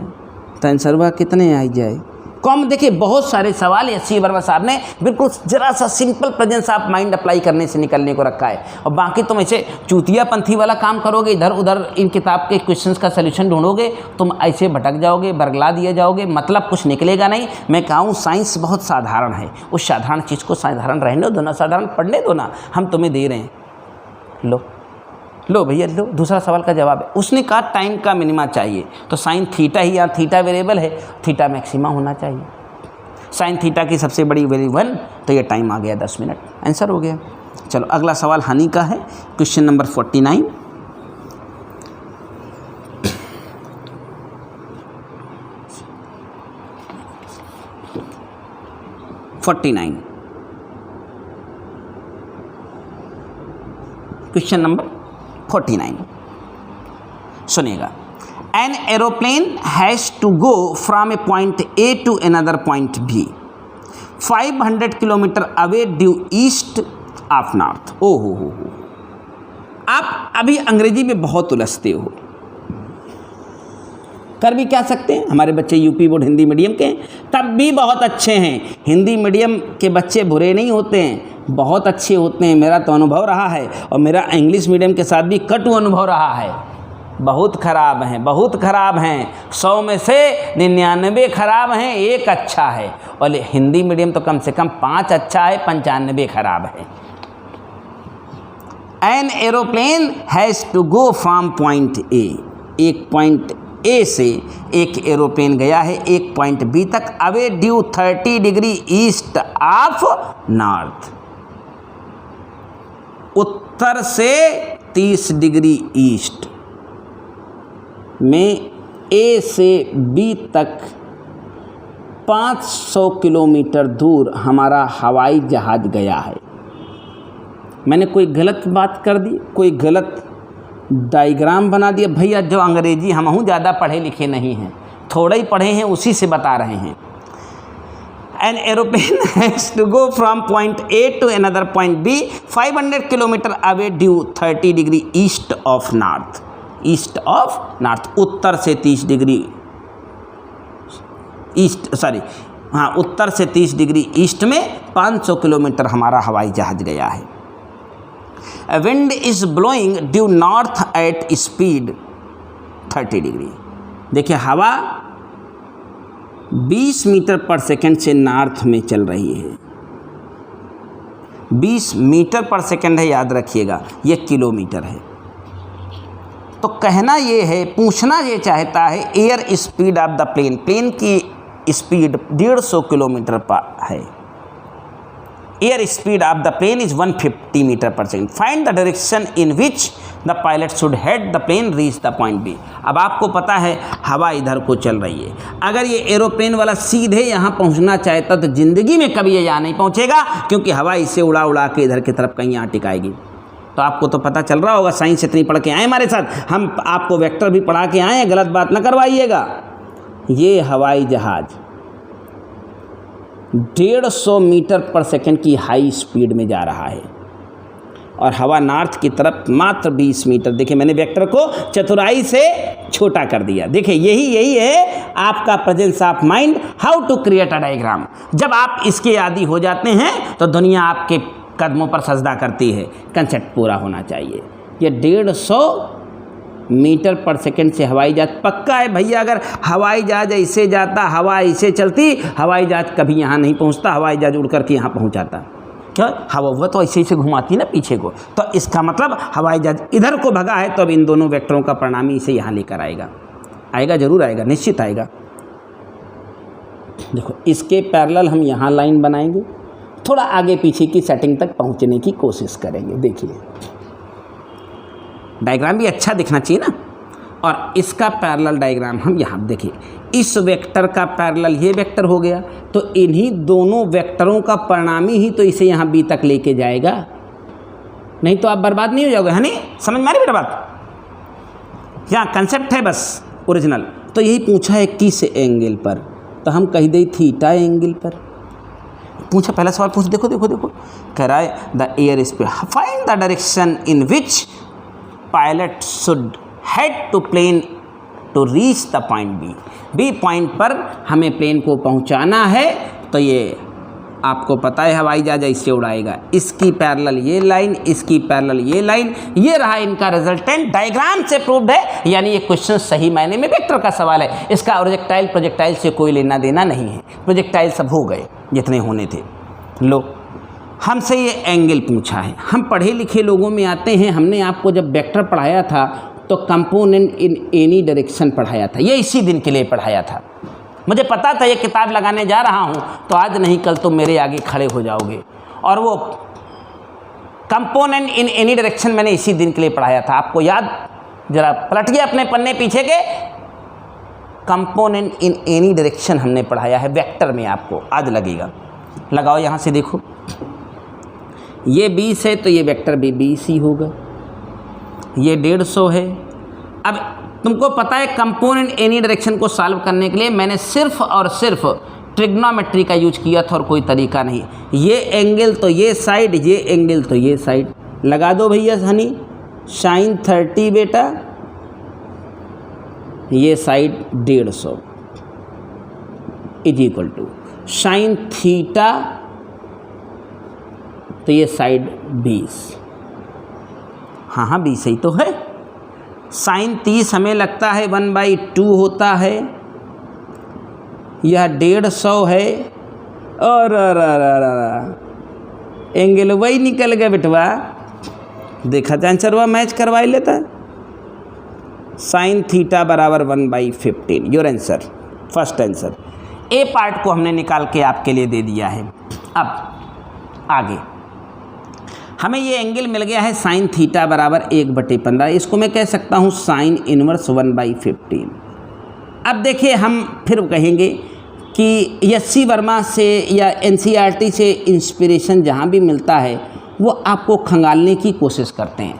तो आंसरवा कितने आ जाए? कम। देखिए बहुत सारे सवाल एस वर्मा साहब ने बिल्कुल जरा सा simple presence of mind apply करने से निकलने को रखा है। और बाकी तुम ऐसे चूतियापंथी वाला काम करोगे, इधर उधर इन किताब के क्वेश्चंस का सलूशन ढूंढोगे, तुम ऐसे भटक जाओगे, बरगला दिए जाओगे, मतलब कुछ निकलेगा नहीं। मैं कहूँ साइंस बहुत साधारण है, उस साधारण चीज़ को साधारण रहने दो ना, साधारण पढ़ने दो ना, हम तुम्हें दे रहे हैं। लो भैया लो, दूसरा सवाल का जवाब है। उसने कहा टाइम का मिनिमा चाहिए, तो साइन थीटा ही, यहाँ थीटा वेरिएबल है, थीटा मैक्सिमा होना चाहिए। साइन थीटा की सबसे बड़ी वैल्यू 1, तो ये टाइम आ गया 10 मिनट, आंसर हो गया। चलो अगला सवाल हनी का है, क्वेश्चन नंबर 49। क्वेश्चन नंबर 49 सुनिएगा। An aeroplane has to go from a point A to another point B 500 kilometre away due east of north. ओ हो, आप अभी अंग्रेजी में बहुत उलझते हो, कर भी क्या सकते हैं। हमारे बच्चे यूपी बोर्ड हिंदी मीडियम के हैं, तब भी बहुत अच्छे हैं। हिंदी मीडियम के बच्चे बुरे नहीं होते हैं, बहुत अच्छे होते हैं। मेरा तो अनुभव रहा है, और मेरा इंग्लिश मीडियम के साथ भी कटु अनुभव रहा है। बहुत ख़राब हैं, बहुत ख़राब हैं। 100 में से 99 ख़राब हैं, 1 अच्छा है। और हिंदी मीडियम तो कम से कम 5 अच्छा है, 95 ख़राब है। An aeroplane has to go from point A, एक पॉइंट ए से एक एरोप्लेन गया है एक पॉइंट बी तक, away due 30 degree east of north, उत्तर से 30 डिग्री ईस्ट में ए से बी तक 500 किलोमीटर दूर हमारा हवाई जहाज गया है। मैंने कोई गलत बात कर दी, कोई गलत डायग्राम बना दिया? भैया जो अंग्रेजी हम हूँ ज़्यादा पढ़े लिखे नहीं हैं, थोड़ा ही पढ़े हैं, उसी से बता रहे हैं। An aeroplane has to go from point A to another point B 500 kilometre away due 30 degree east of north, east of north, उत्तर से 30 डिग्री ईस्ट, सॉरी हाँ, उत्तर से 30 डिग्री ईस्ट में 500 किलोमीटर हमारा हवाई जहाज गया है। A wind is blowing due north at speed 30 degree. देखिए हवा 20 मीटर पर सेकंड से नॉर्थ में चल रही है। 20 मीटर पर सेकंड है, याद रखिएगा, ये किलोमीटर है। तो कहना ये है, पूछना ये चाहता है air speed of the plane, plane की स्पीड 150 किलोमीटर पर है। Air speed of the plane is 150 metre per second. Find the direction in which the pilot should head the plane reach the point B. अब आपको पता है हवा इधर को चल रही है, अगर ये एरोप्लेन वाला सीधे यहाँ पहुँचना चाहता तो ज़िंदगी में कभी ये यहाँ नहीं पहुँचेगा, क्योंकि हवा इसे उड़ा उड़ा के इधर की तरफ कहीं यहाँ टिकाएगी। तो आपको तो पता चल रहा होगा, साइंस इतनी पढ़ के आए हमारे साथ, हम आपको वेक्टर भी पढ़ा के आए हैं, गलत बात न करवाइएगा। ये हवाई जहाज 150 मीटर पर सेकंड की हाई स्पीड में जा रहा है और हवा नॉर्थ की तरफ मात्र 20 मीटर। देखिए मैंने वेक्टर को चतुराई से छोटा कर दिया। देखिए यही है आपका presence of mind, how to create a diagram. जब आप इसके आदी हो जाते हैं तो दुनिया आपके कदमों पर सजदा करती है। कंसेप्ट पूरा होना चाहिए। ये 150 मीटर पर सेकंड से हवाई जहाज, पक्का है भैया, अगर हवाई जहाज ऐसे जाता, हवा ऐसे चलती, हवाई जहाज कभी यहाँ नहीं पहुँचता, हवाई जहाज उड़ करके यहाँ पहुँच जाता। क्या हवा तो ऐसे घुमाती ना पीछे को, तो इसका मतलब हवाई जहाज इधर को भगा है, तो अब इन दोनों वेक्टरों का परिणाम इसे यहाँ लेकर आएगा, जरूर आएगा, निश्चित आएगा। देखो इसके पैरेलल हम यहाँ लाइन बनाएंगे, थोड़ा आगे पीछे की सेटिंग तक पहुँचने की कोशिश करेंगे। देखिए डायग्राम भी अच्छा दिखना चाहिए ना, और इसका पैरेलल डायग्राम हम यहाँ देखिए, इस वेक्टर का पैरेलल ये वेक्टर हो गया, तो इन्हीं दोनों वेक्टरों का परिणामी ही तो इसे यहाँ बी तक लेके जाएगा, नहीं तो आप बर्बाद नहीं हो जाओगे, है नहीं? समझ में आ रही बेटा बात? यहाँ कंसेप्ट है बस ओरिजिनल। तो यही पूछा है किस एंगल पर, तो हम कह दें थीटा एंगल पर। पूछा पहला सवाल पूछ, देखो कह रहा है the air speed, find the direction in which pilot should head to plane to reach the point B. B point पर हमें प्लेन को पहुंचाना है, तो ये आपको पता है हवाई जहाज इससे उड़ाएगा। इसकी पैरेलल ये लाइन, इसकी पैरेलल ये लाइन, ये रहा इनका रिजल्टेंट, डायग्राम से प्रूव्ड है। यानी ये क्वेश्चन सही मायने में वेक्टर का सवाल है। इसका प्रोजेक्टाइल से कोई लेना देना नहीं है, प्रोजेक्टाइल सब हो गए जितने होने थे। लो हमसे ये एंगल पूछा है। हम पढ़े लिखे लोगों में आते हैं, हमने आपको जब वेक्टर पढ़ाया था तो कंपोनेंट इन एनी डायरेक्शन पढ़ाया था, ये इसी दिन के लिए पढ़ाया था। मुझे पता था ये किताब लगाने जा रहा हूँ तो आज नहीं कल तो मेरे आगे खड़े हो जाओगे, और वो कंपोनेंट इन एनी डायरेक्शन मैंने इसी दिन के लिए पढ़ाया था। आपको याद, जरा पलटिए अपने पन्ने पीछे के, कंपोनेंट इन एनी डायरेक्शन हमने पढ़ाया है वेक्टर में, आपको आज लगेगा। लगाओ यहाँ से देखो, ये 20 है तो ये वेक्टर भी 20 ही होगा, ये 150 है। अब तुमको पता है कंपोनेंट एनी डायरेक्शन को सॉल्व करने के लिए मैंने सिर्फ और सिर्फ ट्रिग्नोमेट्री का यूज किया था और कोई तरीका नहीं। ये एंगल तो ये साइड, ये एंगल तो ये साइड, लगा दो भैया हनी, sin 30 बेटा, ये side 150 is equal to sin theta, तो ये साइड 20, हाँ 20 ही तो है। sin 30 हमें लगता है 1/2 होता है, यह 150 है, और एंगल वही निकल गया बेटवा, देखा था आंसर हुआ, मैच करवा ही लेता है। साइन थीटा बराबर 1/15, your answer, first answer. A part को हमने निकाल के आपके लिए दे दिया है। अब आगे हमें ये एंगल मिल गया है साइन थीटा बराबर 1/15, इसको मैं कह सकता हूँ साइन इनवर्स 1/15। अब देखिए हम फिर कहेंगे कि यस्सी वर्मा से या एनसीईआरटी से इंस्पिरेशन जहाँ भी मिलता है वो आपको खंगालने की कोशिश करते हैं।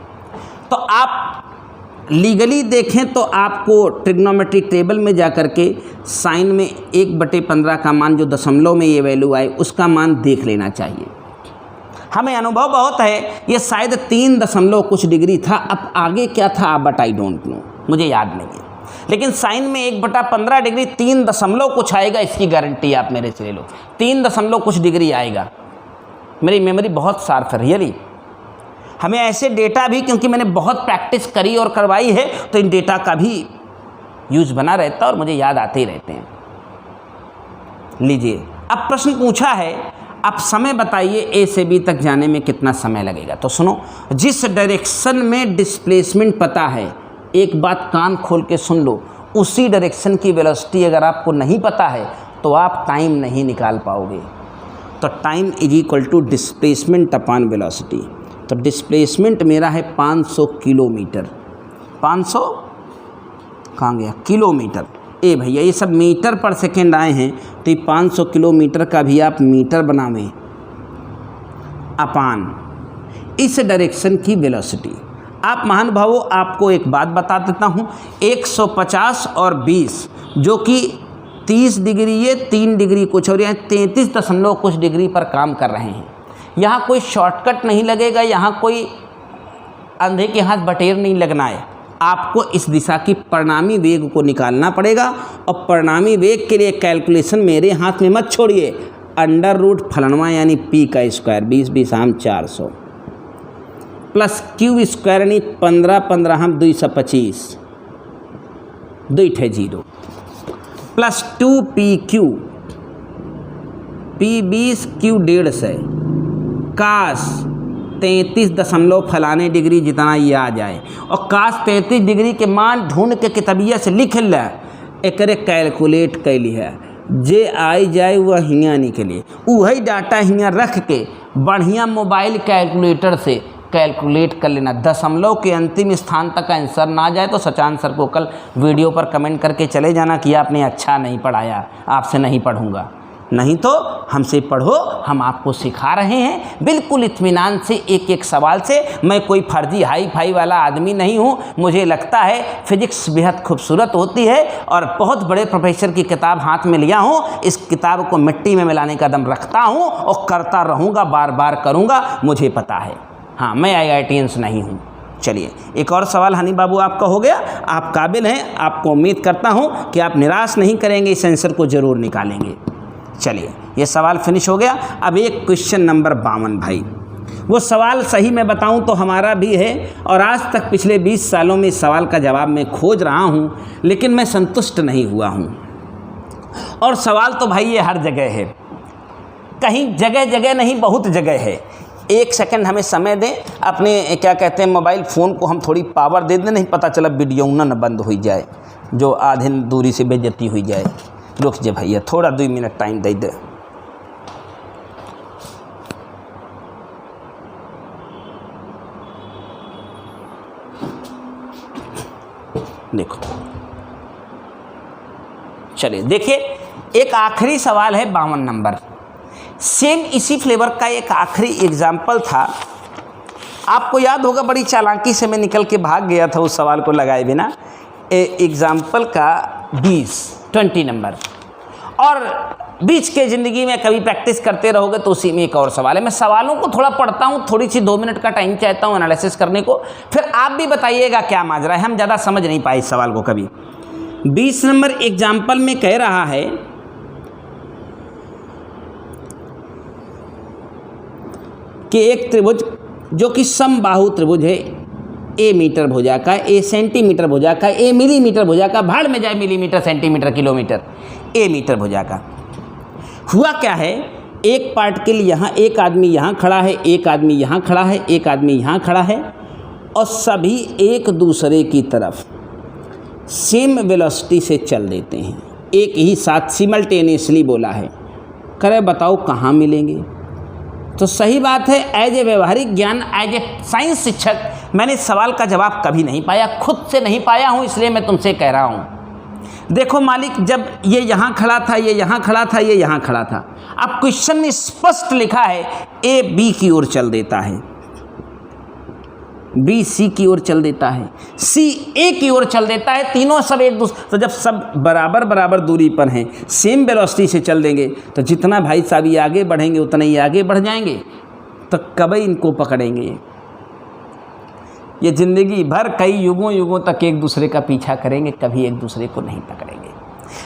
तो आप लीगली देखें तो आपको ट्रिग्नोमेट्री टेबल में जा कर के साइन में 1/15 का मान जो दशमलव में ये वैल्यू आए उसका मान देख लेना चाहिए। हमें अनुभव बहुत है, ये शायद 3 दशमलव कुछ डिग्री था, अब आगे क्या था बट आई डोंट नो, मुझे याद नहीं है, लेकिन साइन में 1/15 डिग्री 3 दशमलव कुछ आएगा, इसकी गारंटी आप मेरे से ले लो। 3 दशमलव कुछ डिग्री आएगा, मेरी मेमोरी बहुत शार्प है रियली। हमें ऐसे डेटा भी, क्योंकि मैंने बहुत प्रैक्टिस करी और करवाई है, तो इन डेटा का भी यूज बना रहता है और मुझे याद आते ही रहते हैं। लीजिए अब प्रश्न पूछा है, अब समय बताइए ए से बी तक जाने में कितना समय लगेगा। तो सुनो, जिस डायरेक्शन में डिस्प्लेसमेंट पता है, एक बात कान खोल के सुन लो, उसी डायरेक्शन की वेलोसिटी अगर आपको नहीं पता है तो आप टाइम नहीं निकाल पाओगे। तो time is equal to displacement upon velocity. तो डिस्प्लेसमेंट मेरा है 500 किलोमीटर, 500 कहाँ गया किलोमीटर, ए भैया ये सब मीटर पर सेकेंड आए हैं, तो ये 500 किलोमीटर का भी आप मीटर बनावें अपान इस डायरेक्शन की वेलोसिटी। आप महानुभावों आपको एक बात बता देता हूँ, 150 और 20 जो कि 30 डिग्री ये 3 डिग्री कुछ और यहाँ 33 दशमलव कुछ डिग्री पर काम कर रहे हैं। यहाँ कोई शॉर्टकट नहीं लगेगा, यहाँ कोई अंधे के हाथ बटेर नहीं लगना है। आपको इस दिशा की परिणामी वेग को निकालना पड़ेगा और परिणामी वेग के लिए कैलकुलेशन मेरे हाथ में मत छोड़िए, अंडर रूट फलनवा यानी पी का स्क्वायर 20 हम 400 प्लस क्यू स्क्वायर यानी 15 हम 225 2 ठे 0 प्लस 2PQ P 20 Q 150 कास 33 दशमलव फलाने डिग्री जितना ये आ जाए, और कास 33 डिग्री के मान ढूंढ के किताबिया से लिख ल, एकरे कैलकुलेट कैली है, जे आई जाए वह हियाँ निकले, वही डाटा हियाँ रख के बढ़िया मोबाइल कैलकुलेटर से कैलकुलेट कर लेना। दशमलव के अंतिम स्थान तक आंसर ना जाए तो सचान सर को कल वीडियो पर कमेंट करके चले जाना कि आपने अच्छा नहीं पढ़ाया, आपसे नहीं पढ़ूंगा। नहीं तो हमसे पढ़ो, हम आपको सिखा रहे हैं बिल्कुल इत्मीनान से, एक एक सवाल से। मैं कोई फर्जी हाई फाई वाला आदमी नहीं हूँ। मुझे लगता है फिजिक्स बेहद खूबसूरत होती है और बहुत बड़े प्रोफेसर की किताब हाथ में लिया हूँ, इस किताब को मिट्टी में मिलाने का दम रखता हूँ और करता रहूँगा, बार बार करूँगा, मुझे पता है। हाँ, मैं IITians नहीं हूँ। चलिए एक और सवाल हनी बाबू आपका हो गया, आप काबिल हैं, आपको उम्मीद करता हूँ कि आप निराश नहीं करेंगे, इस आंसर को ज़रूर निकालेंगे। चलिए ये सवाल फिनिश हो गया। अब एक क्वेश्चन नंबर 52 भाई, वो सवाल सही मैं बताऊं तो हमारा भी है और आज तक पिछले 20 सालों में इस सवाल का जवाब मैं खोज रहा हूं, लेकिन मैं संतुष्ट नहीं हुआ हूं। और सवाल तो भाई ये हर जगह है, कहीं जगह जगह नहीं, बहुत जगह है। एक सेकंड हमें समय दें, अपने क्या कहते हैं मोबाइल फ़ोन को हम थोड़ी पावर दे दें, नहीं पता चला वीडियो न बंद हो जाए, जो आधे दूरी से बेइज्जती हुई जाए। रुक जा भैया, थोड़ा 2 मिनट टाइम दे दे। देखो चलिए देखिए, एक आखिरी सवाल है 52 नंबर, सेम इसी फ्लेवर का एक आखिरी एग्जाम्पल था। आपको याद होगा बड़ी चालाकी से मैं निकल के भाग गया था उस सवाल को लगाए बिना। एग्जाम्पल का 20 नंबर, और बीच के ज़िंदगी में कभी प्रैक्टिस करते रहोगे तो उसी में एक और सवाल है। मैं सवालों को थोड़ा पढ़ता हूँ, थोड़ी सी 2 मिनट का टाइम चाहता हूँ एनालिसिस करने को, फिर आप भी बताइएगा क्या माजरा है। हम ज़्यादा समझ नहीं पाए इस सवाल को कभी। 20 नंबर एग्जाम्पल में कह रहा है कि एक त्रिभुज जो कि समबाहु त्रिभुज है, ए मीटर भुजा का, ए सेंटीमीटर भुजा का, ए मिलीमीटर भुजा का, भाड़ में जाए मिलीमीटर सेंटीमीटर किलोमीटर, ए मीटर भुजा का। हुआ क्या है, एक पार्ट के लिए यहाँ एक आदमी यहाँ खड़ा है, एक आदमी यहाँ खड़ा है, एक आदमी यहाँ खड़ा है, और सभी एक दूसरे की तरफ सेम वेलोसिटी से चल देते हैं, एक ही साथ सिमल्टेनियसली बोला है। करे बताओ कहाँ मिलेंगे? तो सही बात है, एज ए व्यवहारिक ज्ञान, एज ए साइंस शिक्षक मैंने इस सवाल का जवाब कभी नहीं पाया, खुद से नहीं पाया हूँ, इसलिए मैं तुमसे कह रहा हूँ। देखो मालिक, जब ये यहाँ खड़ा था, ये यहाँ खड़ा था, ये यहाँ खड़ा था, अब क्वेश्चन में स्पष्ट लिखा है ए बी की ओर चल देता है, बी सी की ओर चल देता है, सी ए की ओर चल देता है, तीनों सब एक दूसरे। तो जब सब बराबर बराबर दूरी पर हैं, सेम वेलोसिटी से चल देंगे, तो जितना भाई साहब ये आगे बढ़ेंगे उतना ही आगे बढ़ जाएंगे। तो कभी इनको पकड़ेंगे? ये ज़िंदगी भर कई युगों युगों तक एक दूसरे का पीछा करेंगे, कभी एक दूसरे को नहीं पकड़ेंगे।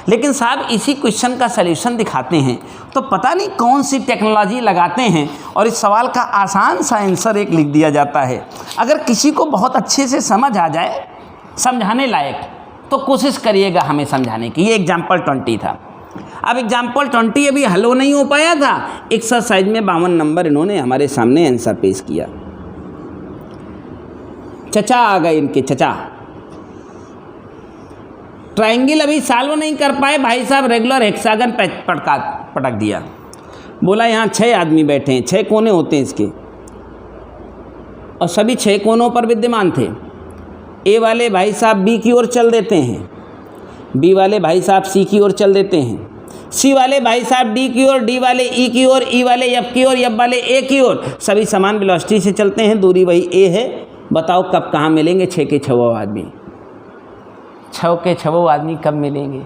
लेकिन साहब इसी क्वेश्चन का सलूशन दिखाते हैं तो पता नहीं कौन सी टेक्नोलॉजी लगाते हैं और इस सवाल का आसान सा आंसर एक लिख दिया जाता है। अगर किसी को बहुत अच्छे से समझ आ जाए, समझाने लायक, तो कोशिश करिएगा हमें समझाने की। ये एग्जाम्पल 20 था। अब एग्जाम्पल 20 अभी हल नहीं हो पाया था, एक्सरसाइज में 52 नंबर इन्होंने हमारे सामने आंसर पेश किया। चचा आ गए इनके चचा, ट्रायंगल अभी सॉल्व नहीं कर पाए भाई साहब, रेगुलर हेक्सागन पटक दिया। बोला यहाँ 6 आदमी बैठे हैं, 6 कोने होते हैं इसके, और सभी 6 कोनों पर विद्यमान थे। ए वाले भाई साहब बी की ओर चल देते हैं, बी वाले भाई साहब सी की ओर चल देते हैं, सी वाले भाई साहब डी की ओर, डी वाले ई की ओर, ई वाले एफ की ओर, एफ वाले ए की ओर, सभी समान वेलोसिटी से चलते हैं, दूरी वही ए है। बताओ कब कहाँ मिलेंगे 6 के 6 आदमी? 6 के 6 आदमी कब मिलेंगे?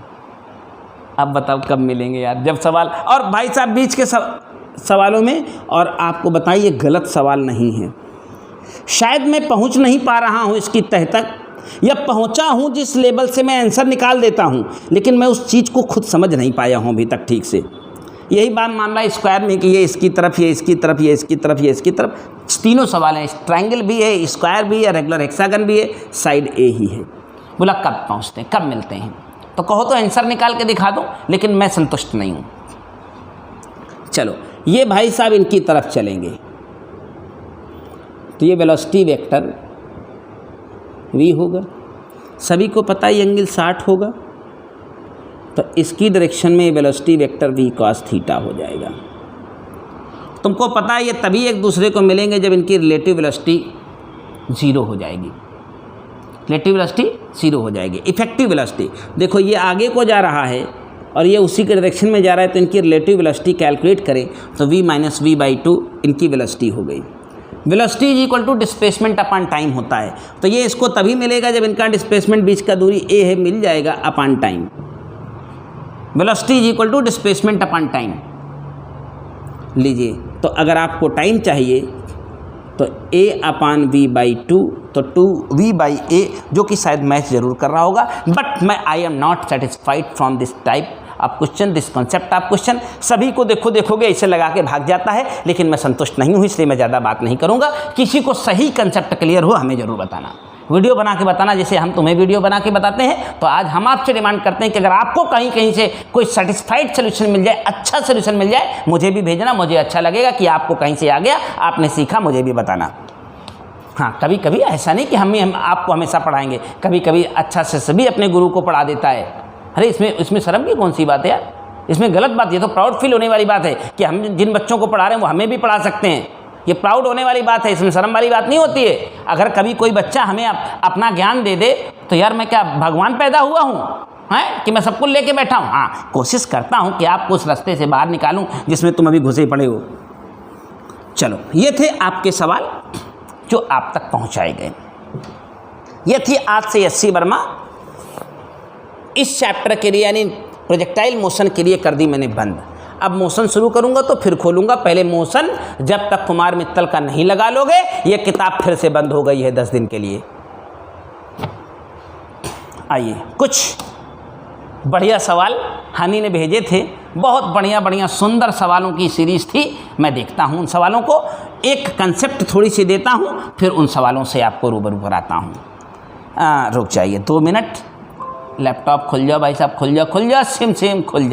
अब बताओ कब मिलेंगे यार, जब सवाल। और भाई साहब बीच के सवालों में, और आपको बताइए गलत सवाल नहीं है, शायद मैं पहुंच नहीं पा रहा हूं इसकी तह तक, या पहुंचा हूं जिस लेवल से मैं आंसर निकाल देता हूं, लेकिन मैं उस चीज़ को खुद समझ नहीं पाया हूं अभी तक ठीक से। यही बात मामला स्क्वायर में कि ये इसकी तरफ, ये इसकी तरफ, ये इसकी तरफ, ये इसकी तरफ, तीनों सवाल हैं। ट्रायंगल भी है, स्क्वायर भी है, रेगुलर हेक्सागन भी है, साइड ए ही है। बोला कब पहुंचते हैं, कब मिलते हैं? तो कहो तो आंसर निकाल के दिखा दो, लेकिन मैं संतुष्ट नहीं हूं। चलो ये भाई साहब इनकी तरफ चलेंगे, तो ये वेलोसिटी वेक्टर v होगा, सभी को पता है एंगल 60 होगा, तो इसकी डायरेक्शन में velocity vector v cos theta हो जाएगा। तुमको पता है ये तभी एक दूसरे को मिलेंगे जब इनकी रिलेटिव वेलोसिटी 0 हो जाएगी, रिलेटिव वेलोसिटी 0 हो जाएगी। इफेक्टिव वेलोसिटी देखो ये आगे को जा रहा है और ये उसी के डायरेक्शन में जा रहा है, तो इनकी रिलेटिव वेलोसिटी कैलकुलेट करें तो v माइनस v/2 इनकी वेलोसिटी हो गई। Velocity is equal to displacement upon time होता है, तो ये इसको तभी मिलेगा जब इनका डिस्प्लेसमेंट बीच का दूरी a है, मिल जाएगा upon time. Velocity is equal to displacement upon time लीजिए, तो अगर आपको टाइम चाहिए तो a अपॉन v/2, तो 2v/a, जो कि शायद मैच जरूर कर रहा होगा, बट मैं I am not satisfied from this type of question, this concept of question. सभी को देखोगे इसे लगा के भाग जाता है, लेकिन मैं संतुष्ट नहीं हूँ, इसलिए मैं ज़्यादा बात नहीं करूँगा। किसी को सही कंसेप्ट क्लियर हो हमें ज़रूर बताना, वीडियो बना के बताना, जैसे हम तुम्हें वीडियो बना के बताते हैं। तो आज हम आपसे डिमांड करते हैं कि अगर आपको कहीं से कोई सेटिस्फाइड सोल्यूशन मिल जाए, अच्छा सोल्यूशन मिल जाए, मुझे भी भेजना, मुझे अच्छा लगेगा कि आपको कहीं से आ गया, आपने सीखा, मुझे भी बताना। हाँ, कभी कभी ऐसा नहीं कि हम आपको हमेशा पढ़ाएंगे, कभी कभी अच्छा से सभी अपने गुरु को पढ़ा देता है। अरे इसमें शर्म की कौन सी बात है यार, इसमें गलत बात, ये तो प्राउड फील होने वाली बात है कि हम जिन बच्चों को पढ़ा रहे हैं वो हमें भी पढ़ा सकते हैं। ये प्राउड होने वाली बात है, इसमें शर्म वाली बात नहीं होती है। अगर कभी कोई बच्चा हमें अपना ज्ञान दे दे तो यार मैं क्या भगवान पैदा हुआ हूँ हैं कि मैं सबको लेके बैठा हूँ? हाँ, कोशिश करता हूँ कि आपको उस रास्ते से बाहर निकालूँ जिसमें तुम अभी घुसे पड़े हो। चलो, ये थे आपके सवाल जो आप तक पहुँचाए गए। ये थी आज से यस्सी वर्मा इस चैप्टर के लिए, यानी प्रोजेक्टाइल मोशन के लिए कर दी मैंने बंद। अब मोशन शुरू करूंगा तो फिर खोलूंगा, पहले मोशन जब तक कुमार मित्तल का नहीं लगा लोगे, ये किताब फिर से बंद हो गई है 10 दिन के लिए। आइए, कुछ बढ़िया सवाल हनी ने भेजे थे, बहुत बढ़िया सुंदर सवालों की सीरीज़ थी। मैं देखता हूँ उन सवालों को, एक कंसेप्ट थोड़ी सी देता हूँ, फिर उन सवालों से आपको रूबरू कराता हूँ। रुक जाइए 2 मिनट, लैपटॉप खुल जाओ भाई साहब, खुल जा, सिम खुल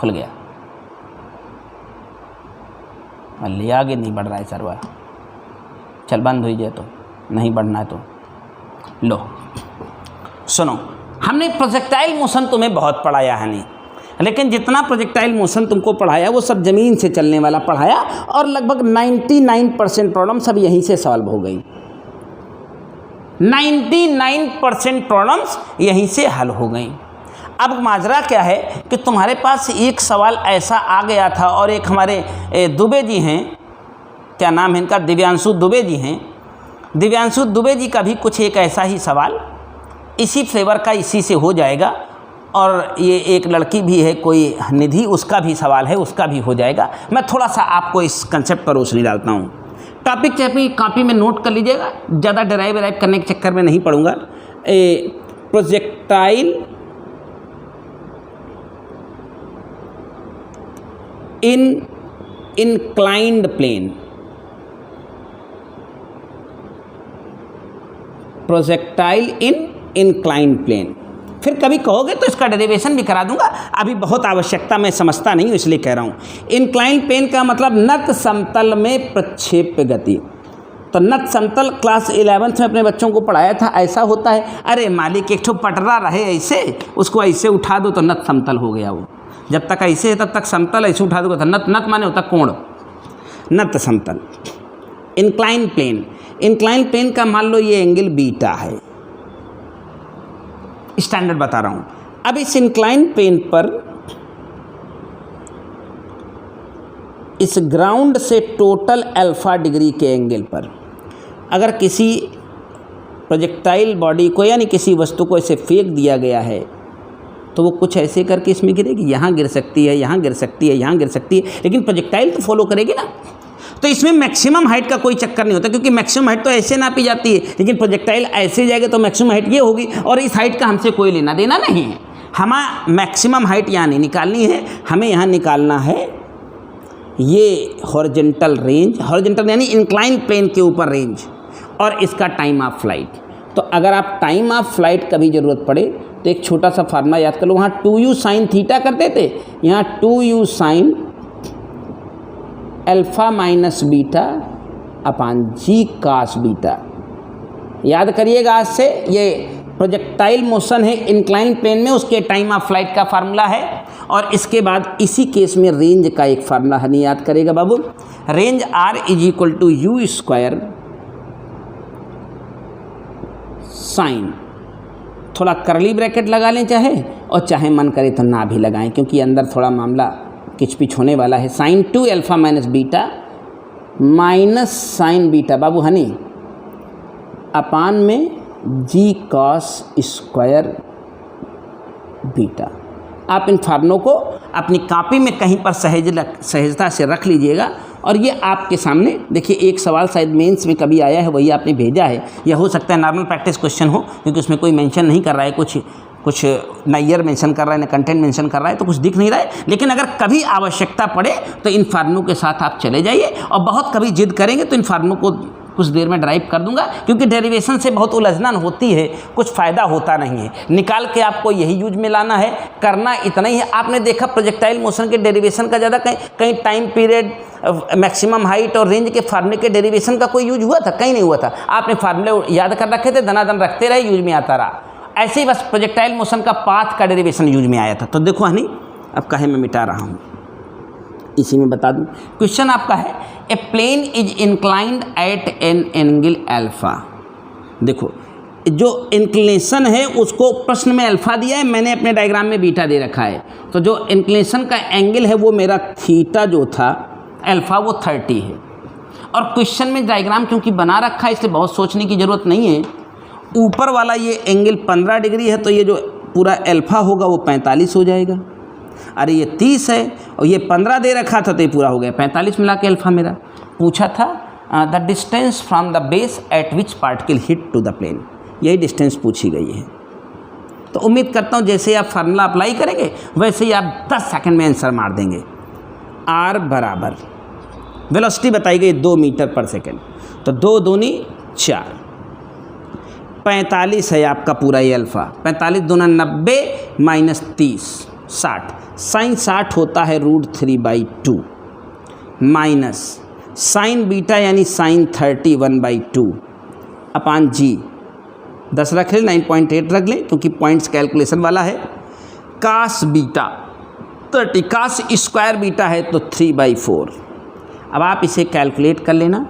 गया। ले आगे नहीं बढ़ रहा है सर्वर, चल बंद हो जाए तो नहीं बढ़ना है तो लो सुनो, हमने प्रोजेक्टाइल मोशन तुम्हें बहुत पढ़ाया है नहीं, लेकिन जितना प्रोजेक्टाइल मोशन तुमको पढ़ाया वो सब ज़मीन से चलने वाला पढ़ाया और लगभग 99% प्रॉब्लम सब यहीं से सॉल्व हो गई। 99% प्रॉब्लम्स यहीं से हल हो गई। अब माजरा क्या है कि तुम्हारे पास एक सवाल ऐसा आ गया था और एक हमारे दुबे जी हैं, क्या नाम है इनका, दिव्यांशु दुबे जी हैं, दिव्यांशु दुबे जी का भी कुछ एक ऐसा ही सवाल इसी फ्लेवर का इसी से हो जाएगा। और ये एक लड़की भी है कोई निधि, उसका भी सवाल है, उसका भी हो जाएगा। मैं थोड़ा सा आपको इस कंसेप्ट पर रोशनी डालता हूँ। टॉपिक चाहे कॉपी में नोट कर लीजिएगा, ज़्यादा डराइव करने के चक्कर में नहीं पड़ूंगा। Projectile in inclined plane, projectile in inclined plane. फिर कभी कहोगे तो इसका डेरिवेशन भी करा दूंगा, अभी बहुत आवश्यकता मैं समझता नहीं हूँ इसलिए कह रहा हूँ। इंक्लाइंड प्लेन का मतलब नत समतल में प्रक्षेप्य गति। तो नत समतल क्लास 11th में अपने बच्चों को पढ़ाया था, ऐसा होता है, अरे मालिक एक ठो पटरा रहे ऐसे, उसको ऐसे उठा दो तो नत समतल हो गया। वो जब तक ऐसे है तब तक समतल, ऐसे उठा दो तो नत, नत माने होता कोण, नत समतल। इंक्लाइंड प्लेन, इंक्लाइंड प्लेन का मान लो ये एंगल बीटा है, स्टैंडर्ड बता रहा हूँ। अब इस इंक्लाइंड प्लेन पर इस ग्राउंड से टोटल अल्फा डिग्री के एंगल पर अगर किसी प्रोजेक्टाइल बॉडी को यानी किसी वस्तु को ऐसे फेंक दिया गया है तो वो कुछ ऐसे करके इसमें गिरेगी, यहाँ गिर सकती है, यहाँ गिर सकती है, यहाँ गिर सकती है, लेकिन प्रोजेक्टाइल तो फॉलो करेगी ना। तो इसमें मैक्सिमम हाइट का कोई चक्कर नहीं होता, क्योंकि मैक्सिमम हाइट तो ऐसे नापी जाती है, लेकिन प्रोजेक्टाइल ऐसे जाएगा तो मैक्सिमम हाइट ये होगी, और इस हाइट का हमसे कोई लेना देना नहीं है। हमें मैक्सिमम हाइट यहाँ नहीं निकालनी है, हमें यहाँ निकालना है ये हॉरिजॉन्टल रेंज, हॉरिजॉन्टल यानी इंक्लाइन प्लेन के ऊपर रेंज, और इसका टाइम ऑफ फ्लाइट। तो अगर आप टाइम ऑफ फ्लाइट कभी ज़रूरत पड़े तो एक छोटा सा फार्मूला याद कर लो, वहाँ 2u साइन थीटा करते थे, यहाँ 2u sine alpha minus beta upon g cos beta. याद करिएगा आज से, ये प्रोजेक्टाइल मोशन है इंक्लाइन प्लेन में, उसके टाइम ऑफ फ्लाइट का फार्मूला है। और इसके बाद इसी केस में रेंज का एक फार्मूला हनी याद करेगा बाबू, range r is equal to u square sine, थोड़ा करली ब्रैकेट लगा लें चाहे, और चाहे मन करे तो ना भी लगाएं, क्योंकि अंदर थोड़ा मामला किचपिच होने वाला है। Sine 2 alpha minus beta minus sine beta बाबू हनी अपान में जी कॉस स्क्वायर बीटा। आप इन फार्मूलों को अपनी कॉपी में कहीं पर सहजता से रख लीजिएगा। और ये आपके सामने देखिए, एक सवाल शायद मेंस में कभी आया है, वही आपने भेजा है, या हो सकता है नॉर्मल प्रैक्टिस क्वेश्चन हो, क्योंकि उसमें कोई मेंशन नहीं कर रहा है, कुछ ना ईयर मेंशन कर रहा है ना कंटेंट मेंशन कर रहा है, तो कुछ दिख नहीं रहा है। लेकिन अगर कभी आवश्यकता पड़े तो इन फार्मूलों के साथ आप चले जाइए, और बहुत कभी जिद करेंगे तो इन फार्मूलों को कुछ देर में ड्राइव कर दूंगा, क्योंकि डेरिवेशन से बहुत उलझन होती है, कुछ फ़ायदा होता नहीं है। निकाल के आपको यही यूज में लाना है, करना इतना ही है। आपने देखा प्रोजेक्टाइल मोशन के डेरिवेशन का ज़्यादा कहीं टाइम पीरियड, मैक्सिमम हाइट और रेंज के फार्मूले के डेरिवेशन का कोई यूज हुआ था? कहीं नहीं हुआ था। आपने फार्मूले याद कर रखे थे, दनादन रखते रहे, यूज में आता रहा। ऐसे ही बस प्रोजेक्टाइल मोशन का पाथ का डेरिवेशन यूज में आया था। तो देखो हनी, अब कहे मैं मिटा रहा हूँ, इसी में बता दूं। क्वेश्चन आपका है, a plane is inclined at an angle alpha. देखो, जो इंक्लिनेशन है उसको प्रश्न में अल्फा दिया है, मैंने अपने डायग्राम में बीटा दे रखा है। तो जो इंक्लिनेशन का एंगल है वो मेरा थीटा जो था अल्फा वो 30 है। और क्वेश्चन में डायग्राम क्योंकि बना रखा है इसलिए बहुत सोचने की ज़रूरत नहीं है। ऊपर वाला ये एंगल 15 डिग्री है, तो ये जो पूरा अल्फा होगा वो 45 हो जाएगा। अरे ये 30 है और ये 15 दे रखा था, तो ये पूरा हो गया 45 मिला के अल्फा मेरा। पूछा था the distance from the base at which particle hit to the plane, यही डिस्टेंस पूछी गई है। तो उम्मीद करता हूँ जैसे ही आप फार्मूला अप्लाई करेंगे वैसे ही आप 10 सेकंड में आंसर मार देंगे। आर बराबर वेलोसिटी बताई गई 2 मीटर पर सेकेंड, तो 2 दूनी 4, 45 है आपका पूरा ये अल्फ़ा। 45 दूना 90 माइनस 30 60, साइन 60 होता है √3/2 माइनस साइन बीटा यानी साइन 30 1/2 अपान जी, 10 रख लें, 9.8 रख लें क्योंकि पॉइंट्स कैलकुलेशन वाला है। Cos beta 30, cos square beta है तो 3/4। अब आप इसे कैलकुलेट कर लेना।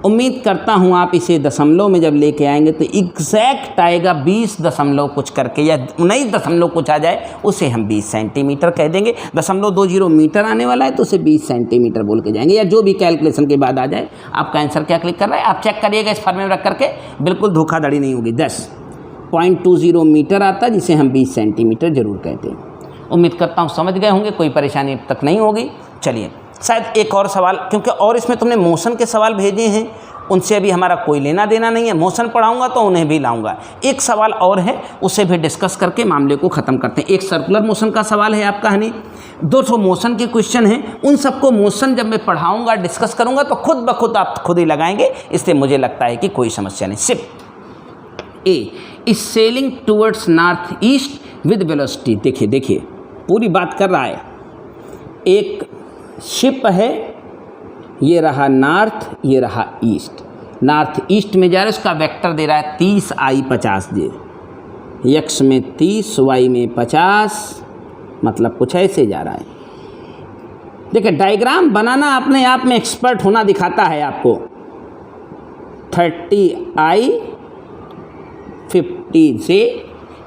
उम्मीद करता हूँ आप इसे दशमलव में जब लेके आएंगे तो एग्जैक्ट आएगा 20 दशमलव कुछ करके, या 19 दशमलव कुछ आ जाए उसे हम 20 सेंटीमीटर कह देंगे। 0.20 मीटर आने वाला है तो उसे 20 सेंटीमीटर बोल के जाएंगे, या जो भी कैलकुलेशन के बाद आ जाए। आपका आंसर क्या क्लिक कर रहा है आप चेक करिएगा इस फॉर्म में रख करके, बिल्कुल धोखाधड़ी नहीं होगी। 10.20 मीटर आता है जिसे हम 20 सेंटीमीटर जरूर कहते हैं। उम्मीद करता हूँ समझ गए होंगे, कोई परेशानी अब तक नहीं होगी। चलिए शायद एक और सवाल, क्योंकि और इसमें तुमने मोशन के सवाल भेजे हैं, उनसे अभी हमारा कोई लेना देना नहीं है। मोशन पढ़ाऊंगा तो उन्हें भी लाऊंगा। एक सवाल और है, उसे भी डिस्कस करके मामले को ख़त्म करते हैं। एक सर्कुलर मोशन का सवाल है आपका, हनी 2 मोशन के क्वेश्चन हैं। उन सबको मोशन जब मैं पढ़ाऊंगा, डिस्कस करूंगा तो खुद ब खुद आप खुद ही लगाएंगे, इसलिए मुझे लगता है कि कोई समस्या नहीं। सिर्फ a is sailing towards north east with velocity. देखिए पूरी बात कर रहा है। एक शिप है, ये रहा नॉर्थ, ये रहा ईस्ट। नॉर्थ ईस्ट में जा रहा है, उसका वेक्टर दे रहा है 30I 50J। एक्स में 30, वाई में 50, मतलब कुछ ऐसे जा रहा है। देखिए डायग्राम बनाना अपने आप में एक्सपर्ट होना दिखाता है आपको। 30I 50J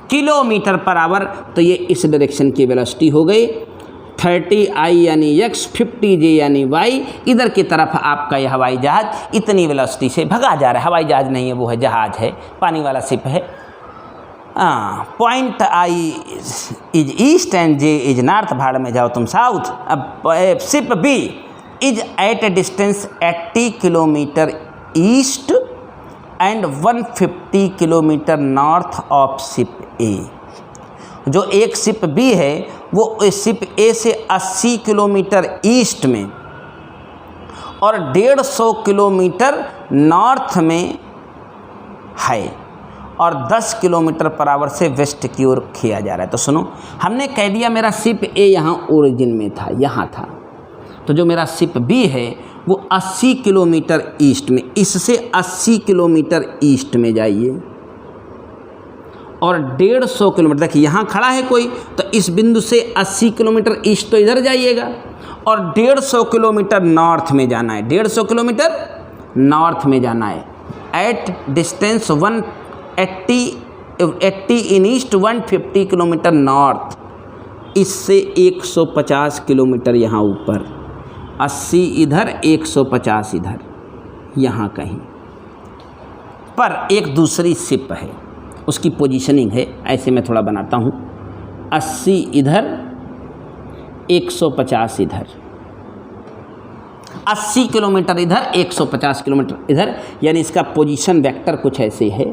kilometre per hour, तो ये इस डायरेक्शन की वेलोसिटी हो गई। 30I यानी x, 50J यानी y। इधर की तरफ आपका यह हवाई जहाज इतनी वेलोसिटी से भगा जा रहा है। हवाई जहाज नहीं है, वो है जहाज है, पानी वाला शिप है। Point I is east and J is north. भाड़ में जाओ तुम साउथ। अब ship B is at a distance 80 kilometre east and 150 kilometre north of ship A। जो एक शिप B है वो शिप A से 80 किलोमीटर ईस्ट में और 150 किलोमीटर नॉर्थ में है और 10 किलोमीटर पर आवर से वेस्ट की ओर किया जा रहा है। तो सुनो, हमने कह दिया मेरा शिप A यहाँ ओरिजिन में था, यहाँ था। तो जो मेरा शिप B है वो 80 किलोमीटर ईस्ट में, इससे 80 किलोमीटर ईस्ट में जाइए और 150 किलोमीटर, देखिए यहाँ खड़ा है कोई, तो इस बिंदु से 80 किलोमीटर ईस्ट तो इधर जाइएगा और 150 किलोमीटर नॉर्थ में जाना है। 150 किलोमीटर नॉर्थ में जाना है। At distance 180 in east, 150 kilometre north. इससे 150 किलोमीटर यहाँ ऊपर, 80 इधर, 150 इधर, यहाँ कहीं पर एक दूसरी शिप है, उसकी पोजीशनिंग है। ऐसे मैं थोड़ा बनाता हूँ, 80 इधर, 150 इधर, 80 किलोमीटर इधर, 150 किलोमीटर इधर, यानी इसका पोजीशन वेक्टर कुछ ऐसे है।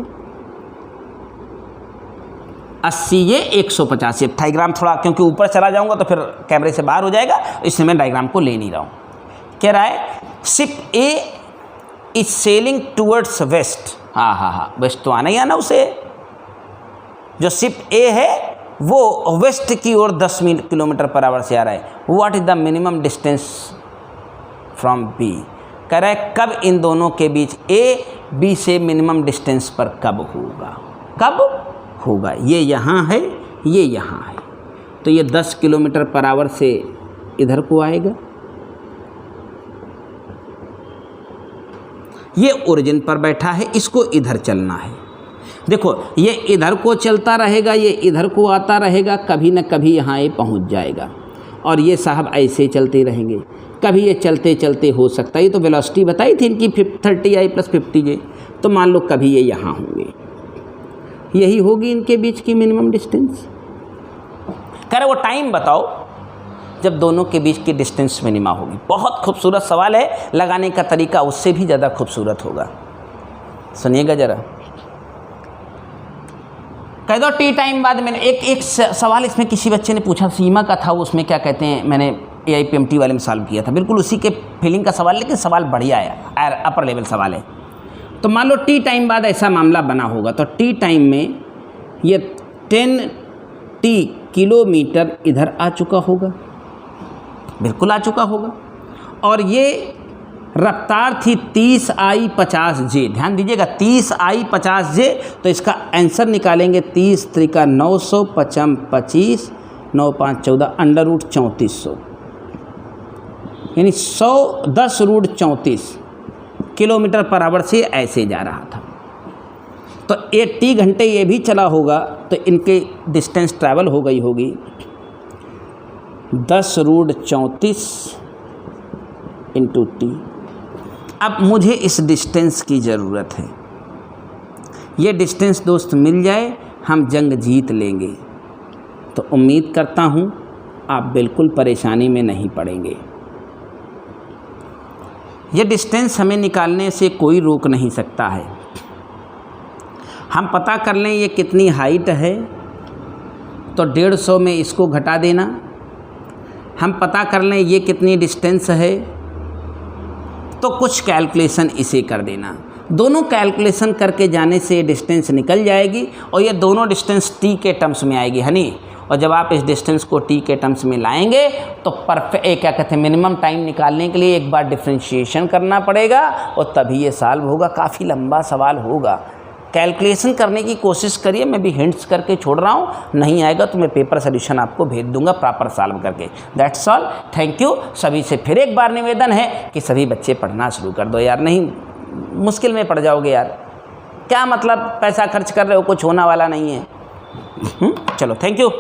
80 ये, 150 ये। डायग्राम थोड़ा क्योंकि ऊपर चला जाऊंगा तो फिर कैमरे से बाहर हो जाएगा, इसलिए मैं डायग्राम को ले नहीं रहा हूँ। कह रहा है ship A is sailing towards west. हाँ, वेस्ट तो आना ही आना उसे। जो शिप A है वो वेस्ट की ओर 10 किलोमीटर पर आवर से आ रहा है। What is the minimum distance from B। कह रहा है कब इन दोनों के बीच A B से मिनिमम डिस्टेंस पर कब होगा, कब होगा। ये यहाँ है, ये यहाँ है, तो ये 10 किलोमीटर पर आवर से इधर को आएगा। ये ओरिजिन पर बैठा है, इसको इधर चलना है। देखो ये इधर को चलता रहेगा, ये इधर को आता रहेगा, कभी न कभी यहाँ ये पहुँच जाएगा। और ये साहब ऐसे चलते रहेंगे, कभी ये चलते चलते हो सकता है। ये तो वेलोसिटी बताई थी इनकी 30I + 50J। तो मान लो कभी ये यहाँ होंगे, यही होगी इनके बीच की मिनिमम डिस्टेंस। कह रहे वो टाइम बताओ जब दोनों के बीच की डिस्टेंस मिनिमा होगी। बहुत खूबसूरत सवाल है, लगाने का तरीका उससे भी ज़्यादा खूबसूरत होगा। सुनिएगा ज़रा। कह दो टी टाइम बाद। मैंने एक सवाल इसमें किसी बच्चे ने पूछा, सीमा का था, उसमें क्या कहते हैं, मैंने AIPMT वाले में सॉल्व किया था, बिल्कुल उसी के फीलिंग का सवाल, लेकिन सवाल बढ़िया है, अपर लेवल सवाल है। तो मान लो टी टाइम बाद ऐसा मामला बना होगा, तो टी टाइम में ये 10T किलोमीटर इधर आ चुका होगा, बिल्कुल आ चुका होगा। और ये रफ्तार थी 30I50J। ध्यान दीजिएगा 30I50J। तो इसका आंसर निकालेंगे 30 त्रिका 900, 55 25, 9 5 14, √3400, यानी 10√34 किलोमीटर पर आवर से ऐसे जा रहा था। तो 80 घंटे ये भी चला होगा, तो इनके डिस्टेंस ट्रैवल हो गई होगी 10√34 × t। अब मुझे इस डिस्टेंस की ज़रूरत है। ये डिस्टेंस दोस्त मिल जाए हम जंग जीत लेंगे। तो उम्मीद करता हूँ आप बिल्कुल परेशानी में नहीं पड़ेंगे। ये डिस्टेंस हमें निकालने से कोई रोक नहीं सकता है। हम पता कर लें ये कितनी हाइट है, तो 150 में इसको घटा देना। हम पता कर लें ये कितनी डिस्टेंस है, तो कुछ कैलकुलेशन इसे कर देना। दोनों कैलकुलेशन करके जाने से डिस्टेंस निकल जाएगी और ये दोनों डिस्टेंस t के टर्म्स में आएगी हनी। और जब आप इस डिस्टेंस को t के टर्म्स में लाएंगे तो परफेक्ट क्या कहते हैं मिनिमम टाइम निकालने के लिए एक बार डिफ्रेंशिएशन करना पड़ेगा और तभी ये सॉल्व होगा। काफ़ी लंबा सवाल होगा, कैलकुलेशन करने की कोशिश करिए। मैं भी हिंट्स करके छोड़ रहा हूँ, नहीं आएगा तो मैं पेपर सोल्यूशन आपको भेज दूंगा प्रॉपर सॉल्व करके। That's all, thank you. सभी से फिर एक बार निवेदन है कि सभी बच्चे पढ़ना शुरू कर दो यार, नहीं मुश्किल में पड़ जाओगे यार। क्या मतलब पैसा खर्च कर रहे हो, कुछ होने वाला नहीं है। चलो थैंक यू।